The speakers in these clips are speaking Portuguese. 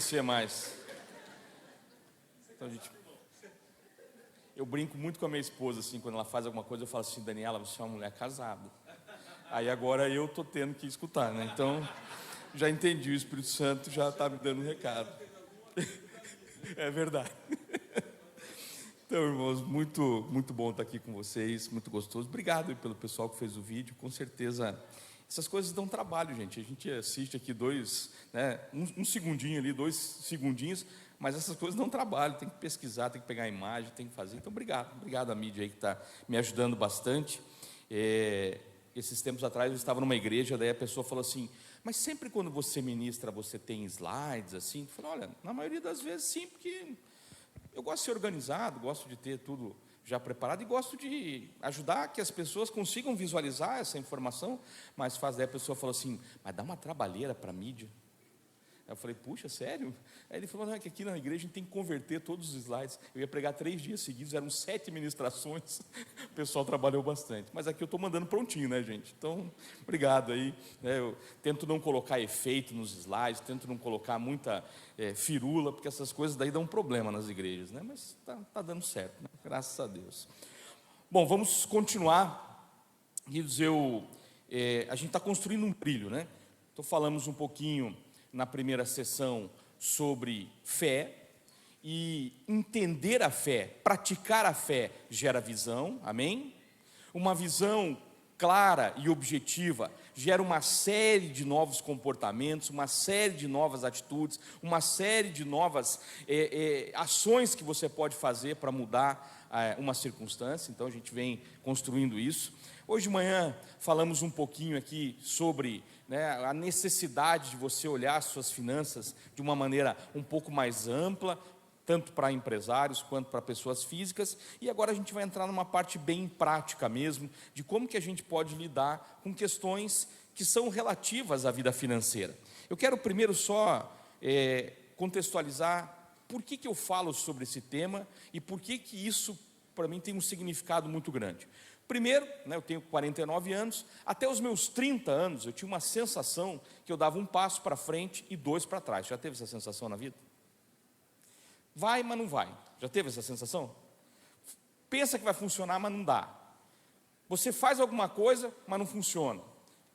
Ser mais. Então, gente, eu brinco muito com a minha esposa, assim, quando ela faz alguma coisa, eu falo assim: Daniela, você é uma mulher casada. Aí agora eu tô tendo que escutar, né? Então, já entendi, o Espírito Santo já está me dando um recado. É verdade. Então, irmãos, muito bom estar aqui com vocês, muito gostoso. Obrigado pelo pessoal que fez o vídeo, com certeza. Essas coisas dão trabalho, gente. A gente assiste aqui um segundinho ali, 2 segundinhos, mas essas coisas dão trabalho. Tem que pesquisar, tem que pegar a imagem, tem que fazer. Então, obrigado à mídia aí que está me ajudando bastante. Esses tempos atrás eu estava numa igreja, daí a pessoa falou assim: mas sempre quando você ministra, você tem slides assim? Eu falei: olha, na maioria das vezes sim, porque eu gosto de ser organizado, gosto de ter tudo já preparado e gosto de ajudar que as pessoas consigam visualizar essa informação. Mas daí a pessoa falou assim: mas dá uma trabalheira para a mídia. Eu falei: puxa, sério? Aí ele falou: não, é que aqui na igreja a gente tem que converter todos os slides. Eu ia pregar 3 dias seguidos, eram 7 ministrações. O pessoal trabalhou bastante. Mas aqui eu estou mandando prontinho, né, gente? Então, obrigado aí. Eu tento não colocar efeito nos slides, tento não colocar muita firula, porque essas coisas daí dão problema nas igrejas, né? Mas tá dando certo, né? Graças a Deus. Bom, vamos continuar. Queridos, a gente está construindo um trilho, né? Então, falamos um pouquinho na primeira sessão sobre fé, e entender a fé, praticar a fé gera visão, amém? Uma visão clara e objetiva gera uma série de novos comportamentos, uma série de novas atitudes, uma série de novas ações que você pode fazer para mudar uma circunstância. Então a gente vem construindo isso. Hoje de manhã falamos um pouquinho aqui sobre a necessidade de você olhar as suas finanças de uma maneira um pouco mais ampla, tanto para empresários quanto para pessoas físicas. E agora a gente vai entrar numa parte bem prática mesmo, de como que a gente pode lidar com questões que são relativas à vida financeira. Eu quero primeiro só contextualizar por que eu falo sobre esse tema e por que isso para mim tem um significado muito grande. Primeiro, eu tenho 49 anos, até os meus 30 anos eu tinha uma sensação que eu dava um passo para frente e 2 para trás. Já teve essa sensação na vida? Vai, mas não vai. Já teve essa sensação? Pensa que vai funcionar, mas não dá. Você faz alguma coisa, mas não funciona.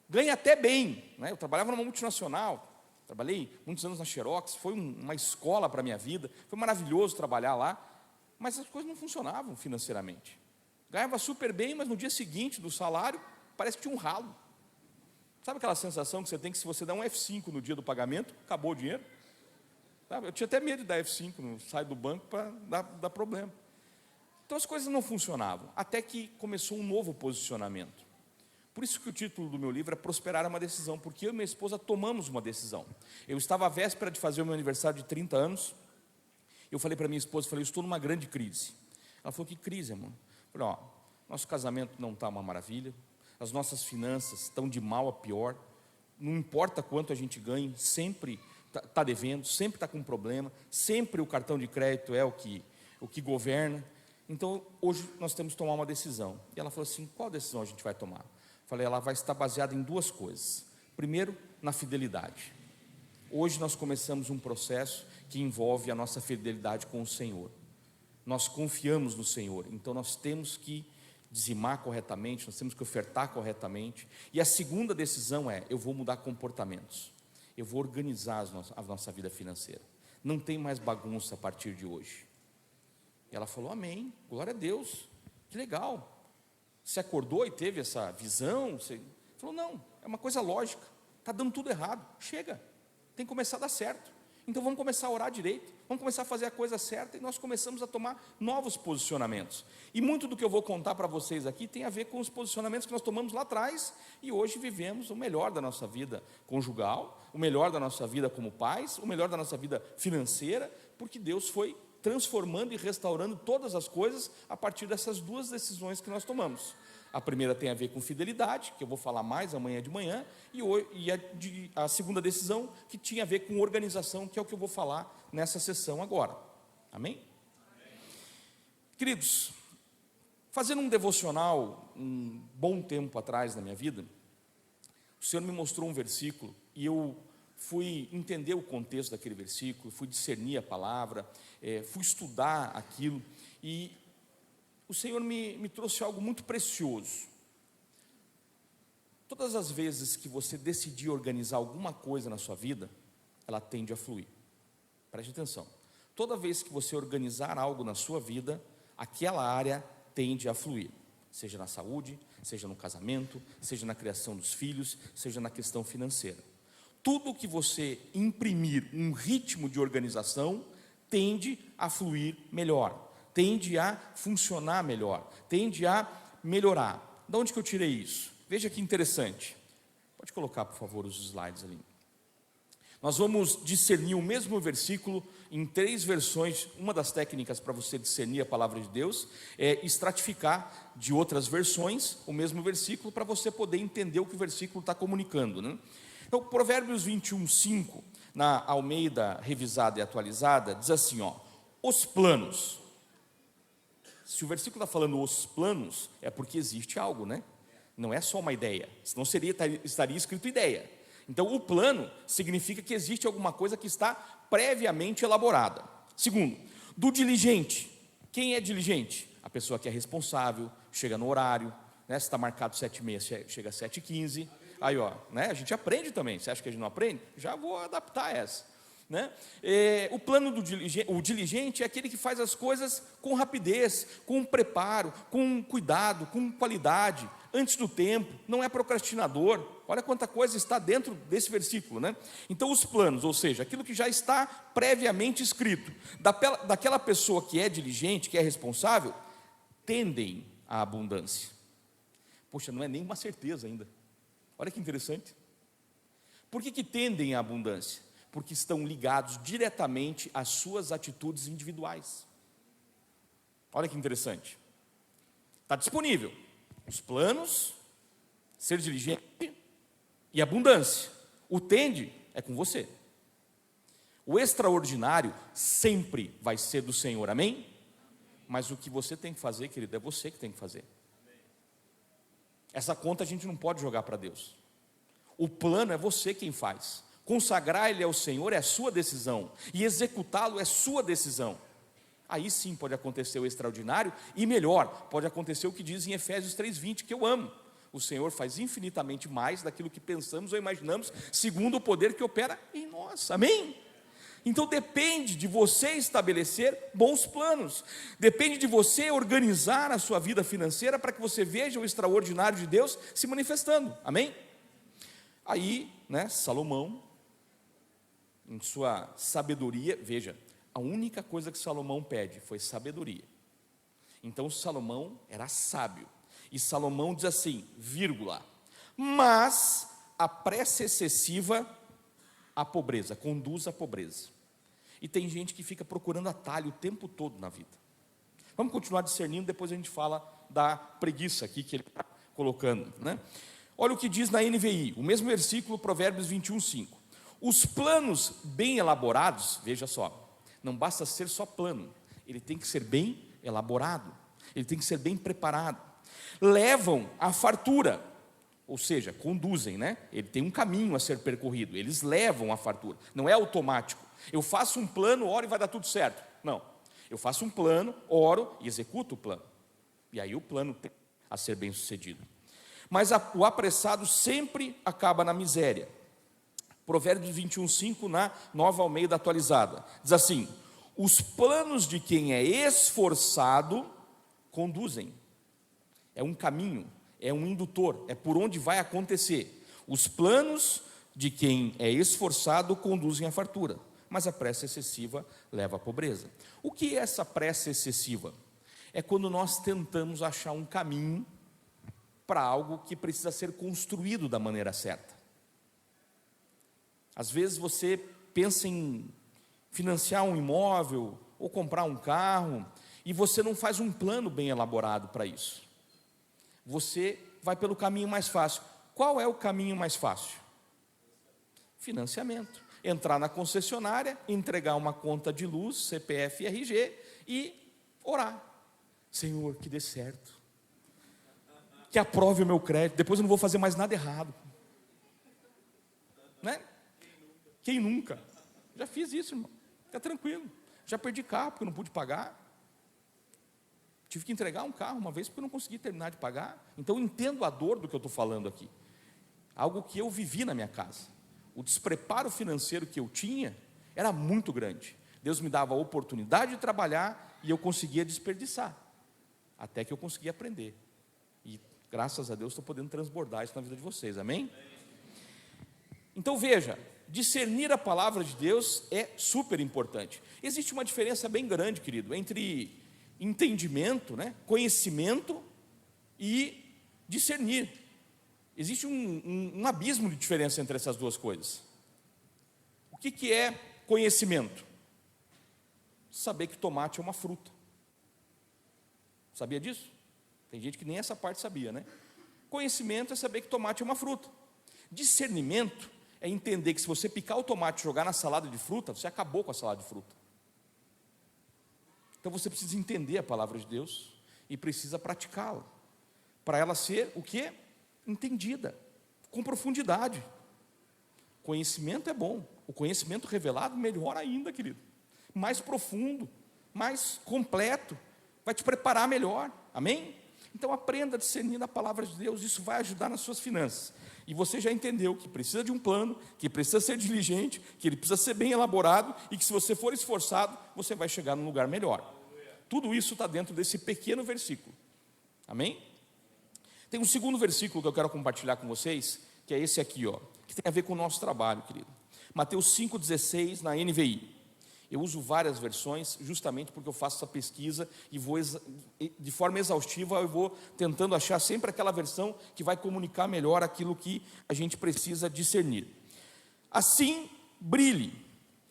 Ganha até bem, Eu trabalhava numa multinacional, trabalhei muitos anos na Xerox, foi uma escola para a minha vida, foi maravilhoso trabalhar lá, mas as coisas não funcionavam financeiramente. Ganhava super bem, mas no dia seguinte do salário, parece que tinha um ralo. Sabe aquela sensação que você tem que, se você dá um F5 no dia do pagamento, acabou o dinheiro? Sabe? Eu tinha até medo de dar F5, sair do banco para dar problema. Então as coisas não funcionavam, até que começou um novo posicionamento. Por isso que o título do meu livro é Prosperar é uma Decisão, porque eu e minha esposa tomamos uma decisão. Eu estava à véspera de fazer o meu aniversário de 30 anos, eu falei para minha esposa, eu estou numa grande crise. Ela falou: que crise, amor? Eu falei: nosso casamento não está uma maravilha, as nossas finanças estão de mal a pior, não importa quanto a gente ganhe, sempre está devendo, sempre está com problema, sempre o cartão de crédito é o que governa. Então hoje nós temos que tomar uma decisão. E ela falou assim: qual decisão a gente vai tomar? Eu falei: ela vai estar baseada em 2 coisas. Primeiro, na fidelidade. Hoje nós começamos um processo que envolve a nossa fidelidade com o Senhor. Nós confiamos no Senhor, então nós temos que dizimar corretamente, nós temos que ofertar corretamente. E a segunda decisão eu vou mudar comportamentos, eu vou organizar a nossa vida financeira. Não tem mais bagunça a partir de hoje. E ela falou: amém, glória a Deus, que legal. Você acordou e teve essa visão? Você falou: não, é uma coisa lógica, está dando tudo errado, chega, tem que começar a dar certo. Então vamos começar a orar direito, vamos começar a fazer a coisa certa, e nós começamos a tomar novos posicionamentos. E muito do que eu vou contar para vocês aqui tem a ver com os posicionamentos que nós tomamos lá atrás, e hoje vivemos o melhor da nossa vida conjugal, o melhor da nossa vida como pais, o melhor da nossa vida financeira, porque Deus foi transformando e restaurando todas as coisas a partir dessas 2 decisões que nós tomamos. A primeira tem a ver com fidelidade, que eu vou falar mais amanhã de manhã, e a segunda decisão que tinha a ver com organização, que é o que eu vou falar nessa sessão agora. Amém? Queridos, fazendo um devocional um bom tempo atrás na minha vida, o Senhor me mostrou um versículo, e eu fui entender o contexto daquele versículo, fui discernir a palavra, fui estudar aquilo, e o Senhor me trouxe algo muito precioso. Todas as vezes que você decidir organizar alguma coisa na sua vida, ela tende a fluir. Preste atenção. Toda vez que você organizar algo na sua vida, aquela área tende a fluir. Seja na saúde, seja no casamento, seja na criação dos filhos, seja na questão financeira. Tudo que você imprimir um ritmo de organização, tende a fluir melhor, tende a funcionar melhor, tende a melhorar. De onde que eu tirei isso? Veja que interessante. Pode colocar, por favor, os slides ali. Nós vamos discernir o mesmo versículo em 3 versões. Uma das técnicas para você discernir a palavra de Deus é estratificar de outras versões o mesmo versículo, para você poder entender o que o versículo está comunicando, né? Então, Provérbios 21:5, na Almeida revisada e atualizada, diz assim, os planos. Se o versículo está falando os planos, é porque existe algo, né? Não é só uma ideia, senão estaria escrito ideia. Então, o plano significa que existe alguma coisa que está previamente elaborada. Segundo, do diligente. Quem é diligente? A pessoa que é responsável, chega no horário, né? Se está marcado 7h30, chega às 7h15. Aí, né? A gente aprende também. Você acha que a gente não aprende? Já vou adaptar essa, né? O plano do diligente, o diligente é aquele que faz as coisas com rapidez, com preparo, com cuidado, com qualidade, antes do tempo, não é procrastinador. Olha quanta coisa está dentro desse versículo, né? Então, os planos, ou seja, aquilo que já está previamente escrito, daquela pessoa que é diligente, que é responsável, tendem à abundância. Poxa, não é nem uma certeza ainda. Olha que interessante. Por que tendem à abundância? Porque estão ligados diretamente às suas atitudes individuais. Olha que interessante. Está disponível os planos, ser diligente e abundância. O tende é com você. O extraordinário sempre vai ser do Senhor, amém? Mas o que você tem que fazer, querido, é você que tem que fazer. Essa conta a gente não pode jogar para Deus. O plano é você quem faz. Consagrar ele ao Senhor é a sua decisão, e executá-lo é sua decisão. Aí sim pode acontecer o extraordinário, e melhor, pode acontecer o que diz em Efésios 3:20, que eu amo. O Senhor faz infinitamente mais daquilo que pensamos ou imaginamos, segundo o poder que opera em nós, amém? Então depende de você estabelecer bons planos, depende de você organizar a sua vida financeira, para que você veja o extraordinário de Deus se manifestando, amém? Aí, né, Salomão, em sua sabedoria, veja, a única coisa que Salomão pede foi sabedoria. Então Salomão era sábio, e Salomão diz assim, vírgula, mas a pressa excessiva, a pobreza, conduz à pobreza. E tem gente que fica procurando atalho o tempo todo na vida. Vamos continuar discernindo, depois a gente fala da preguiça aqui que ele está colocando, né? Olha o que diz na NVI, o mesmo versículo, Provérbios 21:5. Os planos bem elaborados, veja só, não basta ser só plano, ele tem que ser bem elaborado, ele tem que ser bem preparado. Levam à fartura, ou seja, conduzem, né? Ele tem um caminho a ser percorrido, eles levam à fartura, não é automático. Eu faço um plano, oro e vai dar tudo certo. Não, eu faço um plano, oro e executo o plano. E aí o plano tem a ser bem sucedido. Mas o apressado sempre acaba na miséria. Provérbios 21:5, na Nova Almeida atualizada, diz assim, os planos de quem é esforçado conduzem. É um caminho, é um indutor, é por onde vai acontecer. Os planos de quem é esforçado conduzem à fartura, mas a pressa excessiva leva à pobreza. O que é essa pressa excessiva? É quando nós tentamos achar um caminho para algo que precisa ser construído da maneira certa. Às vezes você pensa em financiar um imóvel ou comprar um carro e você não faz um plano bem elaborado para isso. Você vai pelo caminho mais fácil. Qual é o caminho mais fácil? Financiamento. Entrar na concessionária, entregar uma conta de luz, CPF e RG e orar. Senhor, que dê certo. Que aprove o meu crédito, depois eu não vou fazer mais nada errado. Né? Quem nunca? Já fiz isso, irmão. Fica tranquilo. Já perdi carro porque eu não pude pagar. Tive que entregar um carro uma vez porque eu não consegui terminar de pagar. Então eu entendo a dor do que eu estou falando aqui. Algo que eu vivi na minha casa. O despreparo financeiro que eu tinha era muito grande. Deus me dava a oportunidade de trabalhar e eu conseguia desperdiçar. Até que eu conseguia aprender. E graças a Deus estou podendo transbordar isso na vida de vocês, amém? Então veja, discernir a palavra de Deus é super importante. Existe uma diferença bem grande, querido, entre entendimento, né, conhecimento e discernir. Existe um abismo de diferença entre essas duas coisas. O que é conhecimento? Saber que tomate é uma fruta. Sabia disso? Tem gente que nem essa parte sabia, né? Conhecimento é saber que tomate é uma fruta. Discernimento é entender que se você picar o tomate e jogar na salada de fruta, você acabou com a salada de fruta. Então você precisa entender a palavra de Deus e precisa praticá-la, para ela ser o quê? Entendida, com profundidade. Conhecimento é bom, o conhecimento revelado melhor ainda, querido. Mais profundo, mais completo, vai te preparar melhor, amém? Então aprenda a discernir a palavra de Deus, isso vai ajudar nas suas finanças. E você já entendeu que precisa de um plano, que precisa ser diligente, que ele precisa ser bem elaborado e que se você for esforçado, você vai chegar num lugar melhor. Tudo isso está dentro desse pequeno versículo, amém? Tem um segundo versículo que eu quero compartilhar com vocês, que é esse aqui, ó, que tem a ver com o nosso trabalho, querido. Mateus 5,16 na NVI. Eu uso várias versões, justamente porque eu faço essa pesquisa e vou, de forma exaustiva, eu vou tentando achar sempre aquela versão que vai comunicar melhor aquilo que a gente precisa discernir. Assim, brilhe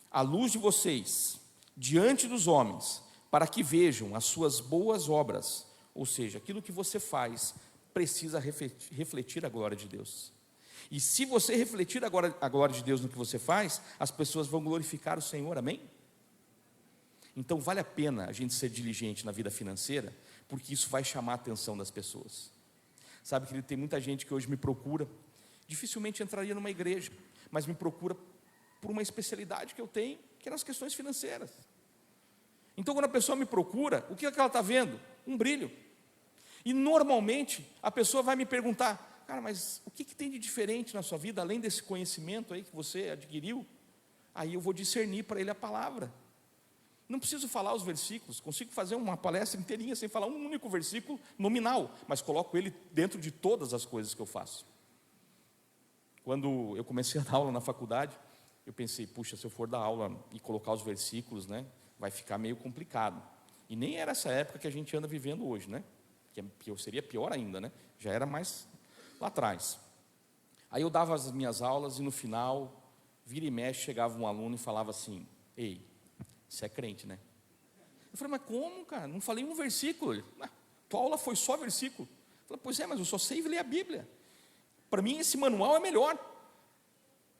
a luz de vocês diante dos homens, para que vejam as suas boas obras, ou seja, aquilo que você faz precisa refletir a glória de Deus. E se você refletir a glória de Deus no que você faz, as pessoas vão glorificar o Senhor, amém? Então vale a pena a gente ser diligente na vida financeira, porque isso vai chamar a atenção das pessoas. Sabe que tem muita gente que hoje me procura, dificilmente entraria numa igreja, mas me procura por uma especialidade que eu tenho, que é nas questões financeiras. Então quando a pessoa me procura, o que é que ela está vendo? Um brilho. E normalmente a pessoa vai me perguntar, cara, mas o que tem de diferente na sua vida, além desse conhecimento aí que você adquiriu? Aí eu vou discernir para ele a palavra. Não preciso falar os versículos, consigo fazer uma palestra inteirinha sem falar um único versículo nominal, mas coloco ele dentro de todas as coisas que eu faço. Quando eu comecei a dar aula na faculdade, eu pensei, puxa, se eu for dar aula e colocar os versículos, né, vai ficar meio complicado. E nem era essa época que a gente anda vivendo hoje, né? Que seria pior ainda, né? Já era mais lá atrás. Aí eu dava as minhas aulas e no final, vira e mexe, chegava um aluno e falava assim, ei, você é crente, né? Eu falei, mas como, cara? Não falei um versículo. Ele, tua aula foi só versículo. Eu falei, pois é, mas eu só sei ler a Bíblia. Para mim esse manual é melhor.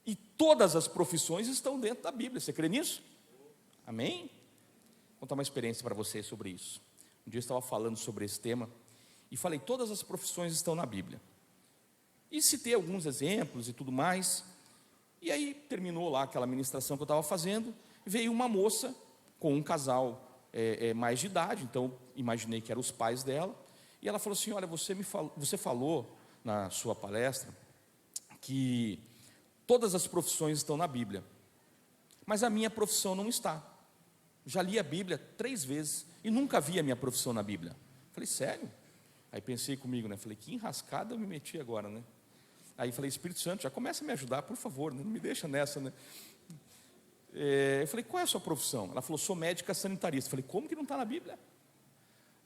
E todas as profissões estão dentro da Bíblia. Você crê nisso? Amém? Vou contar uma experiência para vocês sobre isso. Um dia eu estava falando sobre esse tema e falei, todas as profissões estão na Bíblia. E citei alguns exemplos e tudo mais. E aí terminou lá aquela ministração que eu estava fazendo. Veio uma moça com um casal mais de idade, então imaginei que eram os pais dela, e ela falou assim, olha, você falou na sua palestra que todas as profissões estão na Bíblia, mas a minha profissão não está. Já li a Bíblia 3 vezes e nunca vi a minha profissão na Bíblia. Falei, sério? Aí pensei comigo, né? Falei, que enrascada eu me meti agora, né? Aí falei, Espírito Santo, já começa a me ajudar, por favor, né? Não me deixa nessa, né? Eu falei, qual é a sua profissão? Ela falou, sou médica sanitarista. Eu falei, como que não está na Bíblia?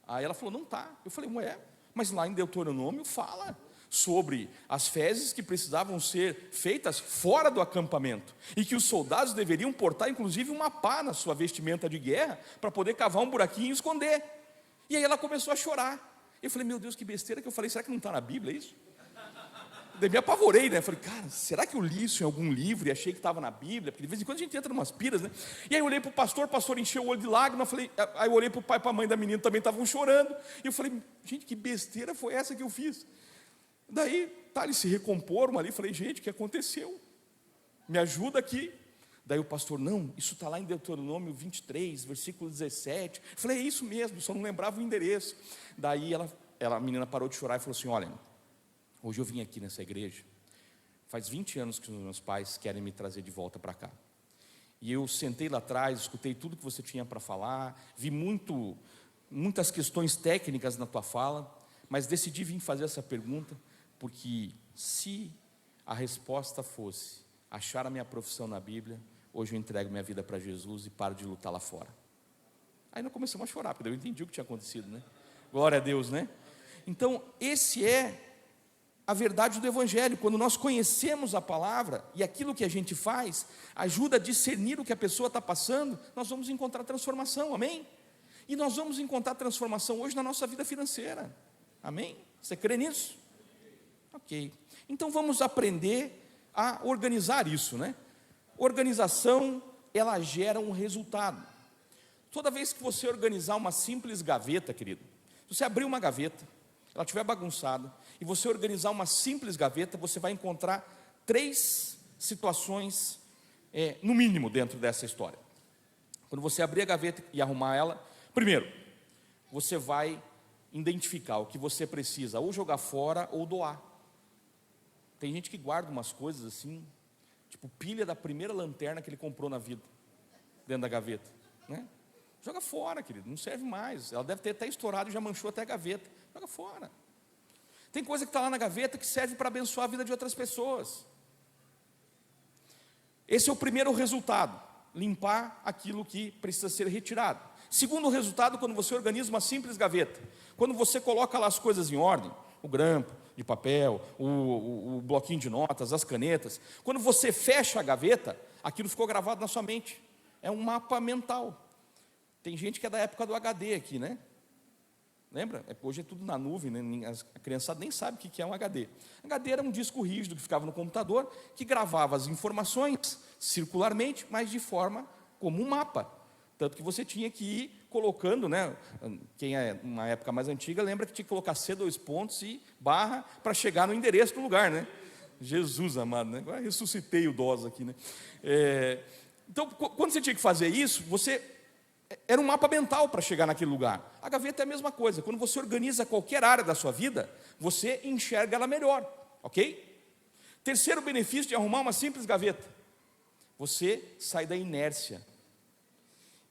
Aí ela falou, não está. Eu falei, ué, mas lá em Deuteronômio fala sobre as fezes que precisavam ser feitas fora do acampamento e que os soldados deveriam portar inclusive uma pá na sua vestimenta de guerra para poder cavar um buraquinho e esconder. E aí ela começou a chorar. Eu falei, meu Deus, que besteira que eu falei, será que não está na Bíblia isso? Daí me apavorei, né? Falei, cara, será que eu li isso em algum livro e achei que estava na Bíblia? Porque de vez em quando a gente entra em umas piras, né? E aí eu olhei para o pastor encheu o olho de lágrimas. Aí eu olhei para o pai e para a mãe da menina, também estavam chorando. E eu falei, gente, que besteira foi essa que eu fiz? Daí, eles se recomporam ali. Falei, gente, o que aconteceu? Me ajuda aqui. Daí o pastor, não, isso está lá em Deuteronômio 23, versículo 17. Eu falei, é isso mesmo, só não lembrava o endereço. Daí a menina parou de chorar e falou assim, olha, hoje eu vim aqui nessa igreja, faz 20 anos que os meus pais querem me trazer de volta para cá. E eu sentei lá atrás, escutei tudo que você tinha para falar, vi muitas questões técnicas na tua fala, mas decidi vir fazer essa pergunta, porque se a resposta fosse achar a minha profissão na Bíblia, hoje eu entrego minha vida para Jesus e paro de lutar lá fora. Aí nós começamos a chorar, porque eu entendi o que tinha acontecido, né? Glória a Deus, né? Então, esse é a verdade do Evangelho. Quando nós conhecemos a palavra e aquilo que a gente faz ajuda a discernir o que a pessoa está passando, nós vamos encontrar transformação, amém? E nós vamos encontrar transformação hoje na nossa vida financeira, amém? Você crê nisso? Ok, então vamos aprender a organizar isso, né? Organização, ela gera um resultado. Toda vez que você organizar uma simples gaveta, querido, se você abrir uma gaveta, ela estiver bagunçada, e você organizar uma simples gaveta, você vai encontrar 3 situações, no mínimo, dentro dessa história. Quando você abrir a gaveta e arrumar ela, primeiro, você vai identificar o que você precisa, ou jogar fora, ou doar. Tem gente que guarda umas coisas assim, tipo pilha da primeira lanterna que ele comprou na vida, dentro da gaveta, né? Joga fora, querido, não serve mais. Ela deve ter até estourado e já manchou até a gaveta. Joga fora. Tem coisa que está lá na gaveta que serve para abençoar a vida de outras pessoas. Esse é o primeiro resultado, limpar aquilo que precisa ser retirado. Segundo resultado, quando você organiza uma simples gaveta, quando você coloca lá as coisas em ordem, o grampo de papel, o bloquinho de notas, as canetas, quando você fecha a gaveta, aquilo ficou gravado na sua mente. É um mapa mental. Tem gente que é da época do HD aqui, né? Lembra? Hoje é tudo na nuvem, né? A criançada nem sabe o que é um HD. HD era um disco rígido que ficava no computador, que gravava as informações circularmente, mas de forma como um mapa. Tanto que você tinha que ir colocando, né? Quem é uma época mais antiga lembra que tinha que colocar C, 2 pontos e barra para chegar no endereço do lugar, né? Jesus amado, né? Agora ressuscitei o DOS aqui, né? Então, quando você tinha que fazer isso, era um mapa mental para chegar naquele lugar. A gaveta é a mesma coisa. Quando você organiza qualquer área da sua vida, você enxerga ela melhor, ok? Terceiro benefício de arrumar uma simples gaveta: você sai da inércia.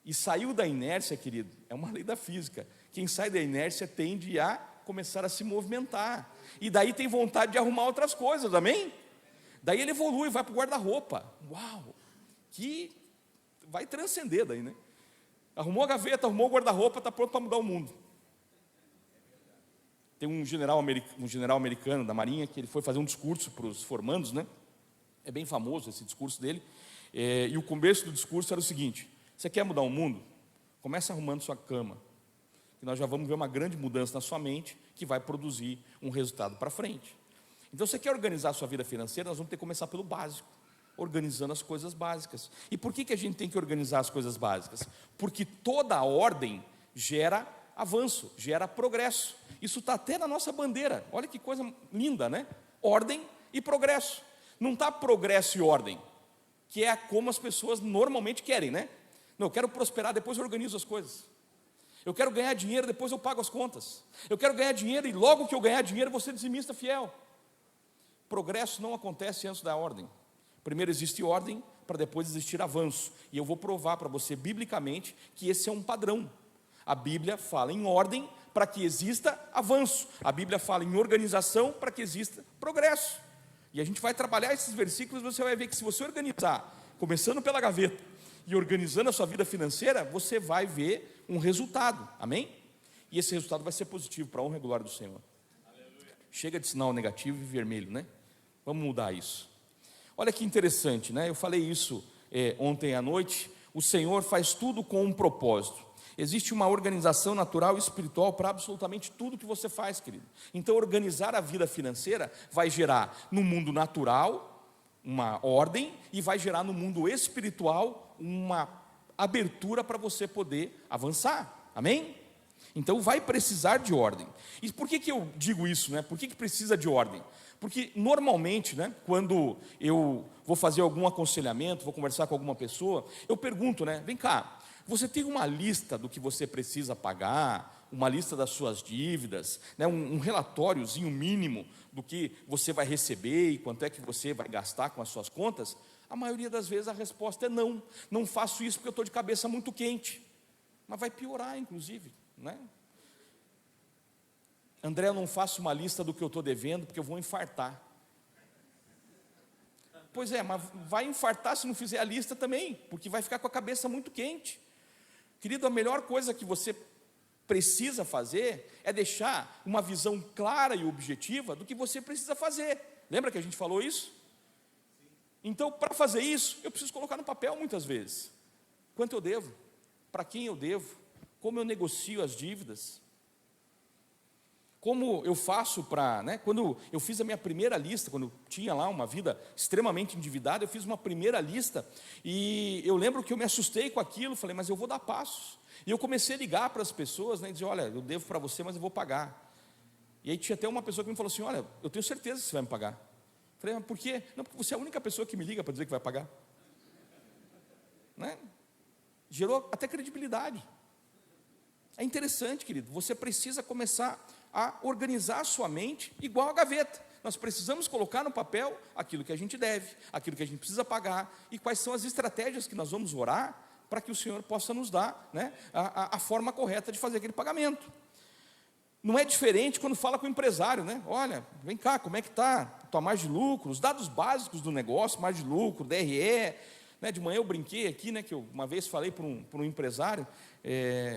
E saiu da inércia, querido, é uma lei da física. Quem sai da inércia tende a começar a se movimentar. E daí tem vontade de arrumar outras coisas, amém? Daí ele evolui, vai para o guarda-roupa. Uau! Que vai transcender daí, né? Arrumou a gaveta, arrumou o guarda-roupa, está pronto para mudar o mundo. Tem um general americano da Marinha, que ele foi fazer um discurso para os formandos, né? É bem famoso esse discurso dele. E o começo do discurso era o seguinte: você quer mudar o mundo? Começa arrumando sua cama, que nós já vamos ver uma grande mudança na sua mente, que vai produzir um resultado para frente. Então, você quer organizar a sua vida financeira? Nós vamos ter que começar pelo básico, organizando as coisas básicas. E por que a gente tem que organizar as coisas básicas? Porque toda ordem gera avanço, gera progresso. Isso está até na nossa bandeira. Olha que coisa linda, né? Ordem e progresso. Não está progresso e ordem, que é como as pessoas normalmente querem, né? Não, eu quero prosperar, depois eu organizo as coisas. Eu quero ganhar dinheiro, depois eu pago as contas. Eu quero ganhar dinheiro e logo que eu ganhar dinheiro, vou ser dizimista fiel. Progresso não acontece antes da ordem. Primeiro existe ordem, para depois existir avanço. E eu vou provar para você, biblicamente, que esse é um padrão. A Bíblia fala em ordem para que exista avanço. A Bíblia fala em organização para que exista progresso. E a gente vai trabalhar esses versículos, você vai ver que se você organizar, começando pela gaveta e organizando a sua vida financeira, você vai ver um resultado, amém? E esse resultado vai ser positivo para a honra e glória do Senhor. Aleluia. Chega de sinal negativo e vermelho, né? Vamos mudar isso. Olha que interessante, né? Eu falei isso ontem à noite. O Senhor faz tudo com um propósito. Existe uma organização natural e espiritual para absolutamente tudo que você faz, querido. Então, organizar a vida financeira vai gerar no mundo natural uma ordem e vai gerar no mundo espiritual uma abertura para você poder avançar, amém? Então vai precisar de ordem. E por que eu digo isso, né? Por que precisa de ordem? Porque normalmente, né, quando eu vou fazer algum aconselhamento, vou conversar com alguma pessoa, eu pergunto, né, vem cá, você tem uma lista do que você precisa pagar, uma lista das suas dívidas, né, um relatóriozinho mínimo do que você vai receber e quanto é que você vai gastar com as suas contas? A maioria das vezes a resposta é não. Não faço isso porque eu estou de cabeça muito quente. Mas vai piorar, inclusive, né? André, eu não faço uma lista do que eu estou devendo porque eu vou infartar. Pois é, mas vai infartar se não fizer a lista também, porque vai ficar com a cabeça muito quente. Querido, a melhor coisa que você precisa fazer é deixar uma visão clara e objetiva do que você precisa fazer. Lembra que a gente falou isso? Então, para fazer isso, eu preciso colocar no papel muitas vezes. Quanto eu devo? Para quem eu devo? Como eu negocio as dívidas? Como eu faço para, né, quando eu fiz a minha primeira lista, quando eu tinha lá uma vida extremamente endividada, eu fiz uma primeira lista, e eu lembro que eu me assustei com aquilo, falei, mas eu vou dar passos, e eu comecei a ligar para as pessoas, né, e dizer, olha, eu devo para você, mas eu vou pagar, e aí tinha até uma pessoa que me falou assim, olha, eu tenho certeza que você vai me pagar, eu falei, mas por quê? Não, porque você é a única pessoa que me liga para dizer que vai pagar, né? Gerou até credibilidade. É interessante, querido, você precisa começar a organizar a sua mente igual a gaveta. Nós precisamos colocar no papel aquilo que a gente deve, aquilo que a gente precisa pagar, e quais são as estratégias que nós vamos orar para que o Senhor possa nos dar, né, a forma correta de fazer aquele pagamento. Não é diferente quando fala com o empresário, né? Olha, vem cá, como é que está a tua margem de lucro, os dados básicos do negócio, margem de lucro, DRE, né? De manhã eu brinquei aqui, né, que eu uma vez falei para um empresário,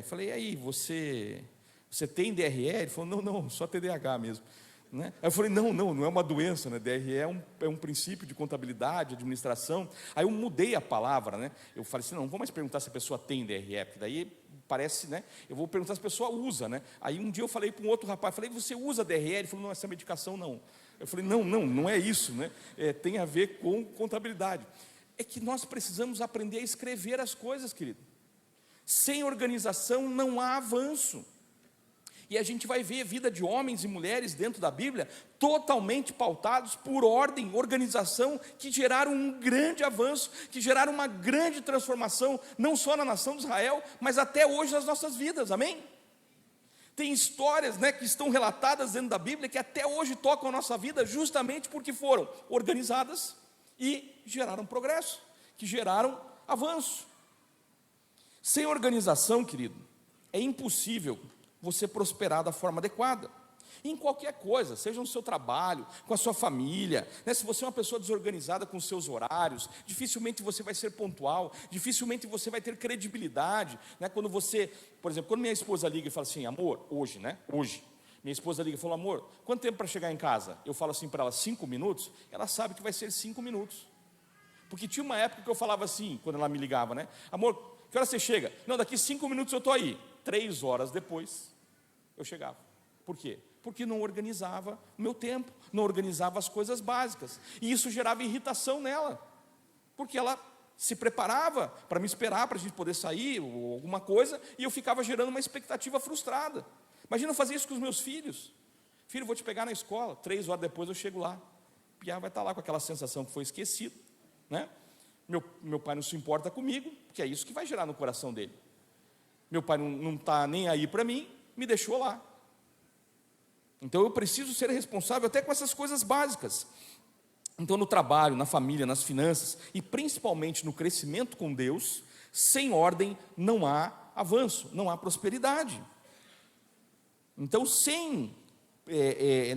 falei, aí, você tem DRE? Ele falou, não, só TDAH mesmo, né? Aí eu falei, não é uma doença, né? DRE é um princípio de contabilidade, administração. Aí eu mudei a palavra, né? Eu falei assim, não vou mais perguntar se a pessoa tem DRE, porque daí parece, né? Eu vou perguntar se a pessoa usa, né? Aí um dia eu falei para um outro rapaz, falei, você usa DRE? Ele falou, não, essa medicação não. Eu falei, não é isso, né? Tem a ver com contabilidade. É que nós precisamos aprender a escrever as coisas, querido. Sem organização não há avanço. E a gente vai ver a vida de homens e mulheres dentro da Bíblia totalmente pautados por ordem, organização, que geraram um grande avanço, que geraram uma grande transformação, não só na nação de Israel, mas até hoje nas nossas vidas, amém? Tem histórias, né, que estão relatadas dentro da Bíblia, que até hoje tocam a nossa vida, justamente porque foram organizadas e geraram progresso, que geraram avanço. Sem organização, querido, é impossível você prosperar da forma adequada, em qualquer coisa, seja no seu trabalho, com a sua família, né? Se você é uma pessoa desorganizada com os seus horários, dificilmente você vai ser pontual, dificilmente você vai ter credibilidade, né? Quando você, por exemplo, quando minha esposa liga e fala assim, amor, hoje, minha esposa liga e fala, amor, quanto tempo para chegar em casa? Eu falo assim para ela, 5 minutos, ela sabe que vai ser 5 minutos, porque tinha uma época que eu falava assim, quando ela me ligava, né? Amor, que hora você chega? Não, daqui 5 minutos eu estou aí. 3 horas depois, eu chegava. Por quê? Porque não organizava o meu tempo, não organizava as coisas básicas. E isso gerava irritação nela, porque ela se preparava para me esperar, para a gente poder sair, ou alguma coisa, e eu ficava gerando uma expectativa frustrada. Imagina eu fazer isso com os meus filhos. Filho, vou te pegar na escola, 3 horas depois eu chego lá. O Piá vai estar lá com aquela sensação que foi esquecido, né? Meu pai não se importa comigo, porque é isso que vai gerar no coração dele. Meu pai não está nem aí para mim, me deixou lá. Então eu preciso ser responsável até com essas coisas básicas. Então no trabalho, na família, nas finanças e principalmente no crescimento com Deus, sem ordem não há avanço, não há prosperidade. Então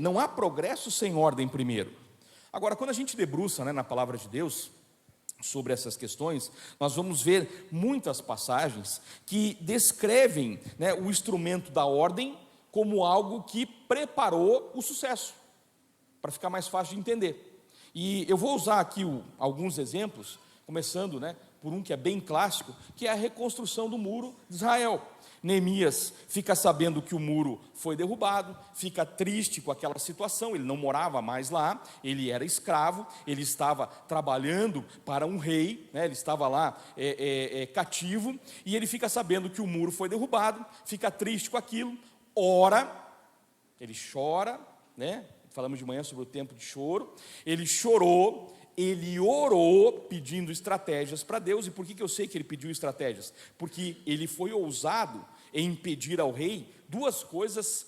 não há progresso sem ordem primeiro. Agora, quando a gente debruça, né, na palavra de Deus sobre essas questões, nós vamos ver muitas passagens que descrevem, né, o instrumento da ordem como algo que preparou o sucesso, para ficar mais fácil de entender. E eu vou usar aqui alguns exemplos, começando, né, por um que é bem clássico, que é a reconstrução do muro de Israel. Neemias fica sabendo que o muro foi derrubado, fica triste com aquela situação, ele não morava mais lá, ele era escravo, ele estava trabalhando para um rei, né, ele estava lá cativo, e ele fica sabendo que o muro foi derrubado, fica triste com aquilo, ora, ele chora, né, falamos de manhã sobre o tempo de choro, ele chorou, ele orou pedindo estratégias para Deus. E por que eu sei que ele pediu estratégias? Porque ele foi ousado em pedir ao rei duas coisas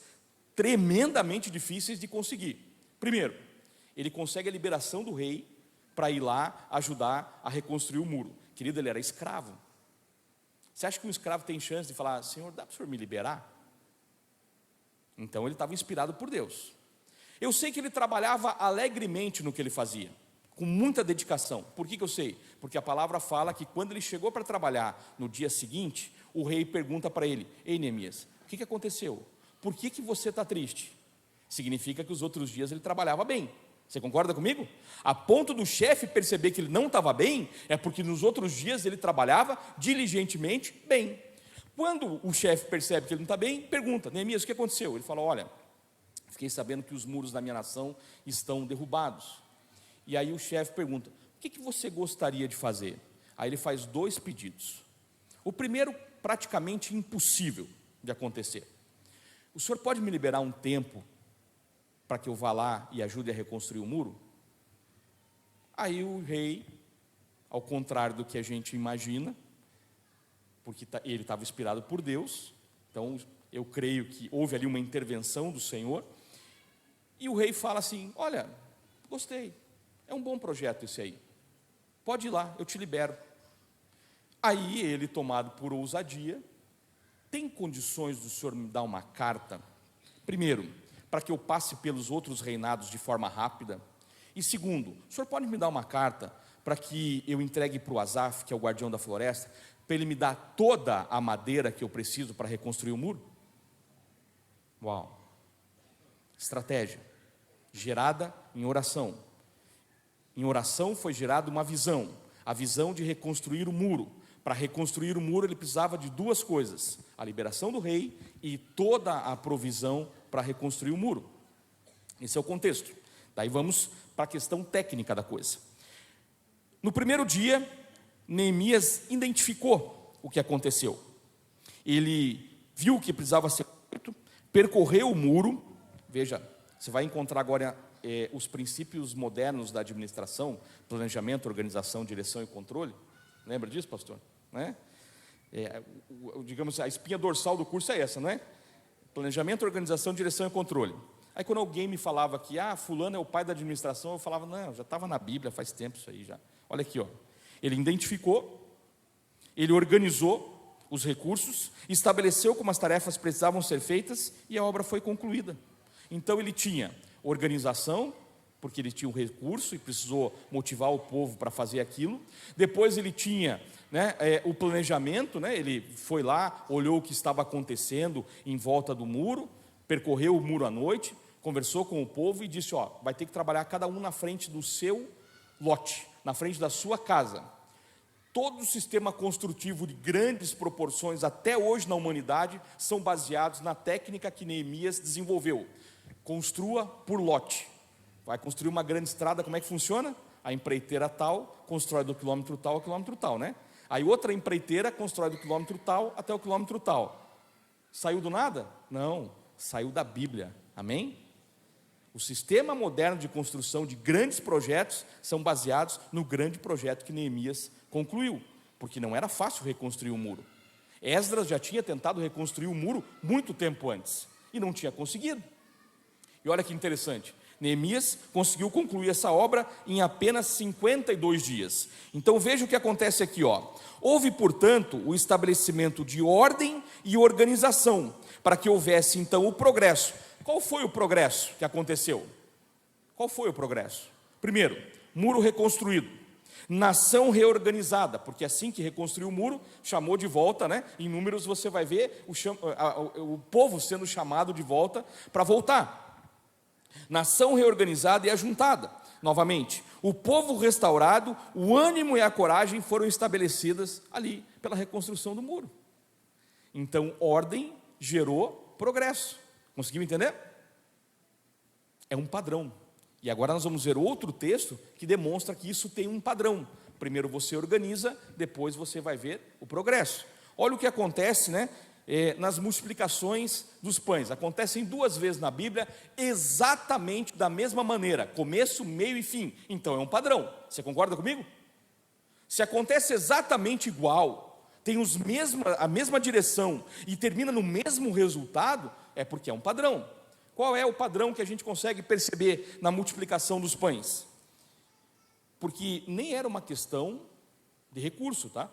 tremendamente difíceis de conseguir. Primeiro, ele consegue a liberação do rei para ir lá ajudar a reconstruir o muro. Querido, ele era escravo. Você acha que um escravo tem chance de falar: Senhor, dá para o Senhor me liberar? Então ele estava inspirado por Deus. Eu sei que ele trabalhava alegremente no que ele fazia, com muita dedicação. Por que eu sei? Porque a palavra fala que quando ele chegou para trabalhar no dia seguinte, o rei pergunta para ele: ei, Neemias, o que aconteceu? Por que você está triste? Significa que os outros dias ele trabalhava bem. Você concorda comigo? A ponto do chefe perceber que ele não estava bem, é porque nos outros dias ele trabalhava diligentemente bem. Quando o chefe percebe que ele não está bem, pergunta: Neemias, o que aconteceu? Ele fala: olha, fiquei sabendo que os muros da minha nação estão derrubados. E aí o chefe pergunta: o que você gostaria de fazer? Aí ele faz dois pedidos. O primeiro, praticamente impossível de acontecer: o senhor pode me liberar um tempo para que eu vá lá e ajude a reconstruir o muro? Aí o rei, ao contrário do que a gente imagina, porque ele estava inspirado por Deus, então eu creio que houve ali uma intervenção do Senhor, e o rei fala assim: olha, gostei, é um bom projeto esse aí, pode ir lá, eu te libero. Aí ele, tomado por ousadia: tem condições do senhor me dar uma carta, primeiro, para que eu passe pelos outros reinados de forma rápida, e segundo, o senhor pode me dar uma carta para que eu entregue para o Asaf, que é o guardião da floresta, para ele me dar toda a madeira que eu preciso para reconstruir o muro? Uau! Estratégia gerada em oração. Em oração foi gerada uma visão, a visão de reconstruir o muro. Para reconstruir o muro ele precisava de duas coisas: a liberação do rei e toda a provisão para reconstruir o muro. Esse é o contexto. Daí vamos para a questão técnica da coisa. No primeiro dia, Neemias identificou o que aconteceu. Ele viu que precisava ser feito, percorreu o muro. Veja, você vai encontrar agora os princípios modernos da administração: planejamento, organização, direção e controle. Lembra disso, pastor? Né? Digamos, a espinha dorsal do curso é essa, não é? Planejamento, organização, direção e controle. Aí quando alguém me falava que fulano é o pai da administração, eu falava: não, já estava na Bíblia faz tempo isso aí já. Olha aqui, ó. Ele identificou, ele organizou os recursos, estabeleceu como as tarefas precisavam ser feitas e a obra foi concluída. Então ele tinha organização, porque ele tinha um recurso e precisou motivar o povo para fazer aquilo. Depois ele tinha o planejamento, ele foi lá, olhou o que estava acontecendo em volta do muro, percorreu o muro à noite, conversou com o povo e disse: vai ter que trabalhar cada um na frente do seu lote, na frente da sua casa. Todo o sistema construtivo de grandes proporções até hoje na humanidade são baseados na técnica que Neemias desenvolveu: construa por lote. Vai construir uma grande estrada, como é que funciona? A empreiteira tal constrói do quilômetro tal ao quilômetro tal, né? Aí outra empreiteira constrói do quilômetro tal até o quilômetro tal. Saiu do nada? Não, saiu da Bíblia, amém? O sistema moderno de construção de grandes projetos são baseados no grande projeto que Neemias concluiu, porque não era fácil reconstruir o muro. Esdras já tinha tentado reconstruir o muro muito tempo antes e não tinha conseguido. E olha que interessante, Neemias conseguiu concluir essa obra em apenas 52 dias. Então veja o que acontece aqui, Houve, portanto, o estabelecimento de ordem e organização, para que houvesse então o progresso. Qual foi o progresso que aconteceu? Qual foi o progresso? Primeiro, muro reconstruído, nação reorganizada, porque assim que reconstruiu o muro, chamou de volta, em Números você vai ver o povo sendo chamado de volta para voltar. Nação reorganizada e ajuntada, novamente, o povo restaurado, o ânimo e a coragem foram estabelecidas ali pela reconstrução do muro. Então, ordem gerou progresso. Conseguiu entender? É um padrão. E agora nós vamos ver outro texto que demonstra que isso tem um padrão. Primeiro você organiza, depois você vai ver o progresso. Olha o que acontece, né? Nas multiplicações dos pães. Acontecem 2 vezes na Bíblia, exatamente da mesma maneira, começo, meio e fim. Então é um padrão. Você concorda comigo? Se acontece exatamente igual, tem a mesma direção e termina no mesmo resultado, é porque é um padrão. Qual é o padrão que a gente consegue perceber na multiplicação dos pães? Porque nem era uma questão de recurso, tá?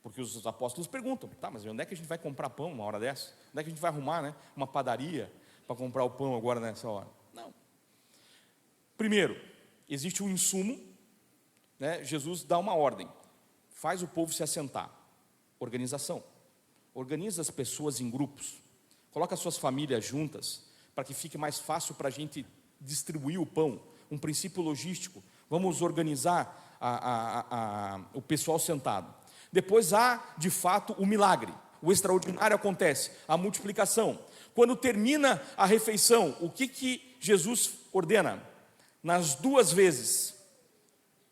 Porque os apóstolos perguntam, tá, mas onde é que a gente vai comprar pão uma hora dessa? Onde é que a gente vai arrumar, né, uma padaria para comprar o pão agora nessa hora? Não. Primeiro, existe um insumo, né? Jesus dá uma ordem, faz o povo se assentar. Organização. Organiza as pessoas em grupos, coloca as suas famílias juntas, para que fique mais fácil para a gente distribuir o pão. Um princípio logístico. Vamos organizar o pessoal sentado. Depois há, de fato, o milagre. O extraordinário acontece, a multiplicação. Quando termina a refeição, o que Jesus ordena? Nas 2 vezes,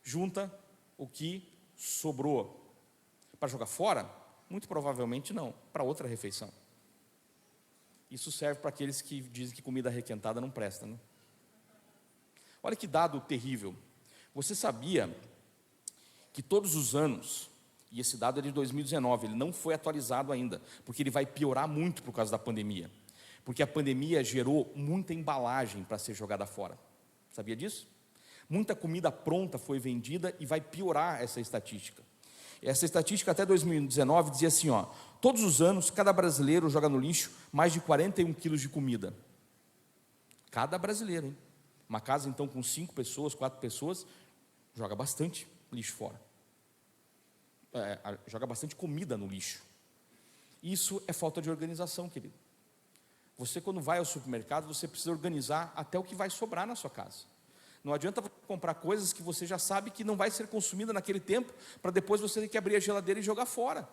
junta o que sobrou. Para jogar fora? Muito provavelmente não, para outra refeição. Isso serve para aqueles que dizem que comida requentada não presta, né? Olha que dado terrível. Você sabia que todos os anos, e esse dado é de 2019, ele não foi atualizado ainda, porque ele vai piorar muito por causa da pandemia. Porque a pandemia gerou muita embalagem para ser jogada fora. Sabia disso? Muita comida pronta foi vendida e vai piorar essa estatística. Essa estatística até 2019 dizia assim, ó, todos os anos cada brasileiro joga no lixo mais de 41 quilos de comida. Cada brasileiro, hein? Uma casa então com 5 pessoas, 4 pessoas, joga bastante lixo fora. Joga bastante comida no lixo. Isso é falta de organização, querido. Você, quando vai ao supermercado, você precisa organizar até o que vai sobrar na sua casa. Não adianta você comprar coisas que você já sabe que não vai ser consumida naquele tempo, para depois você ter que abrir a geladeira e jogar fora.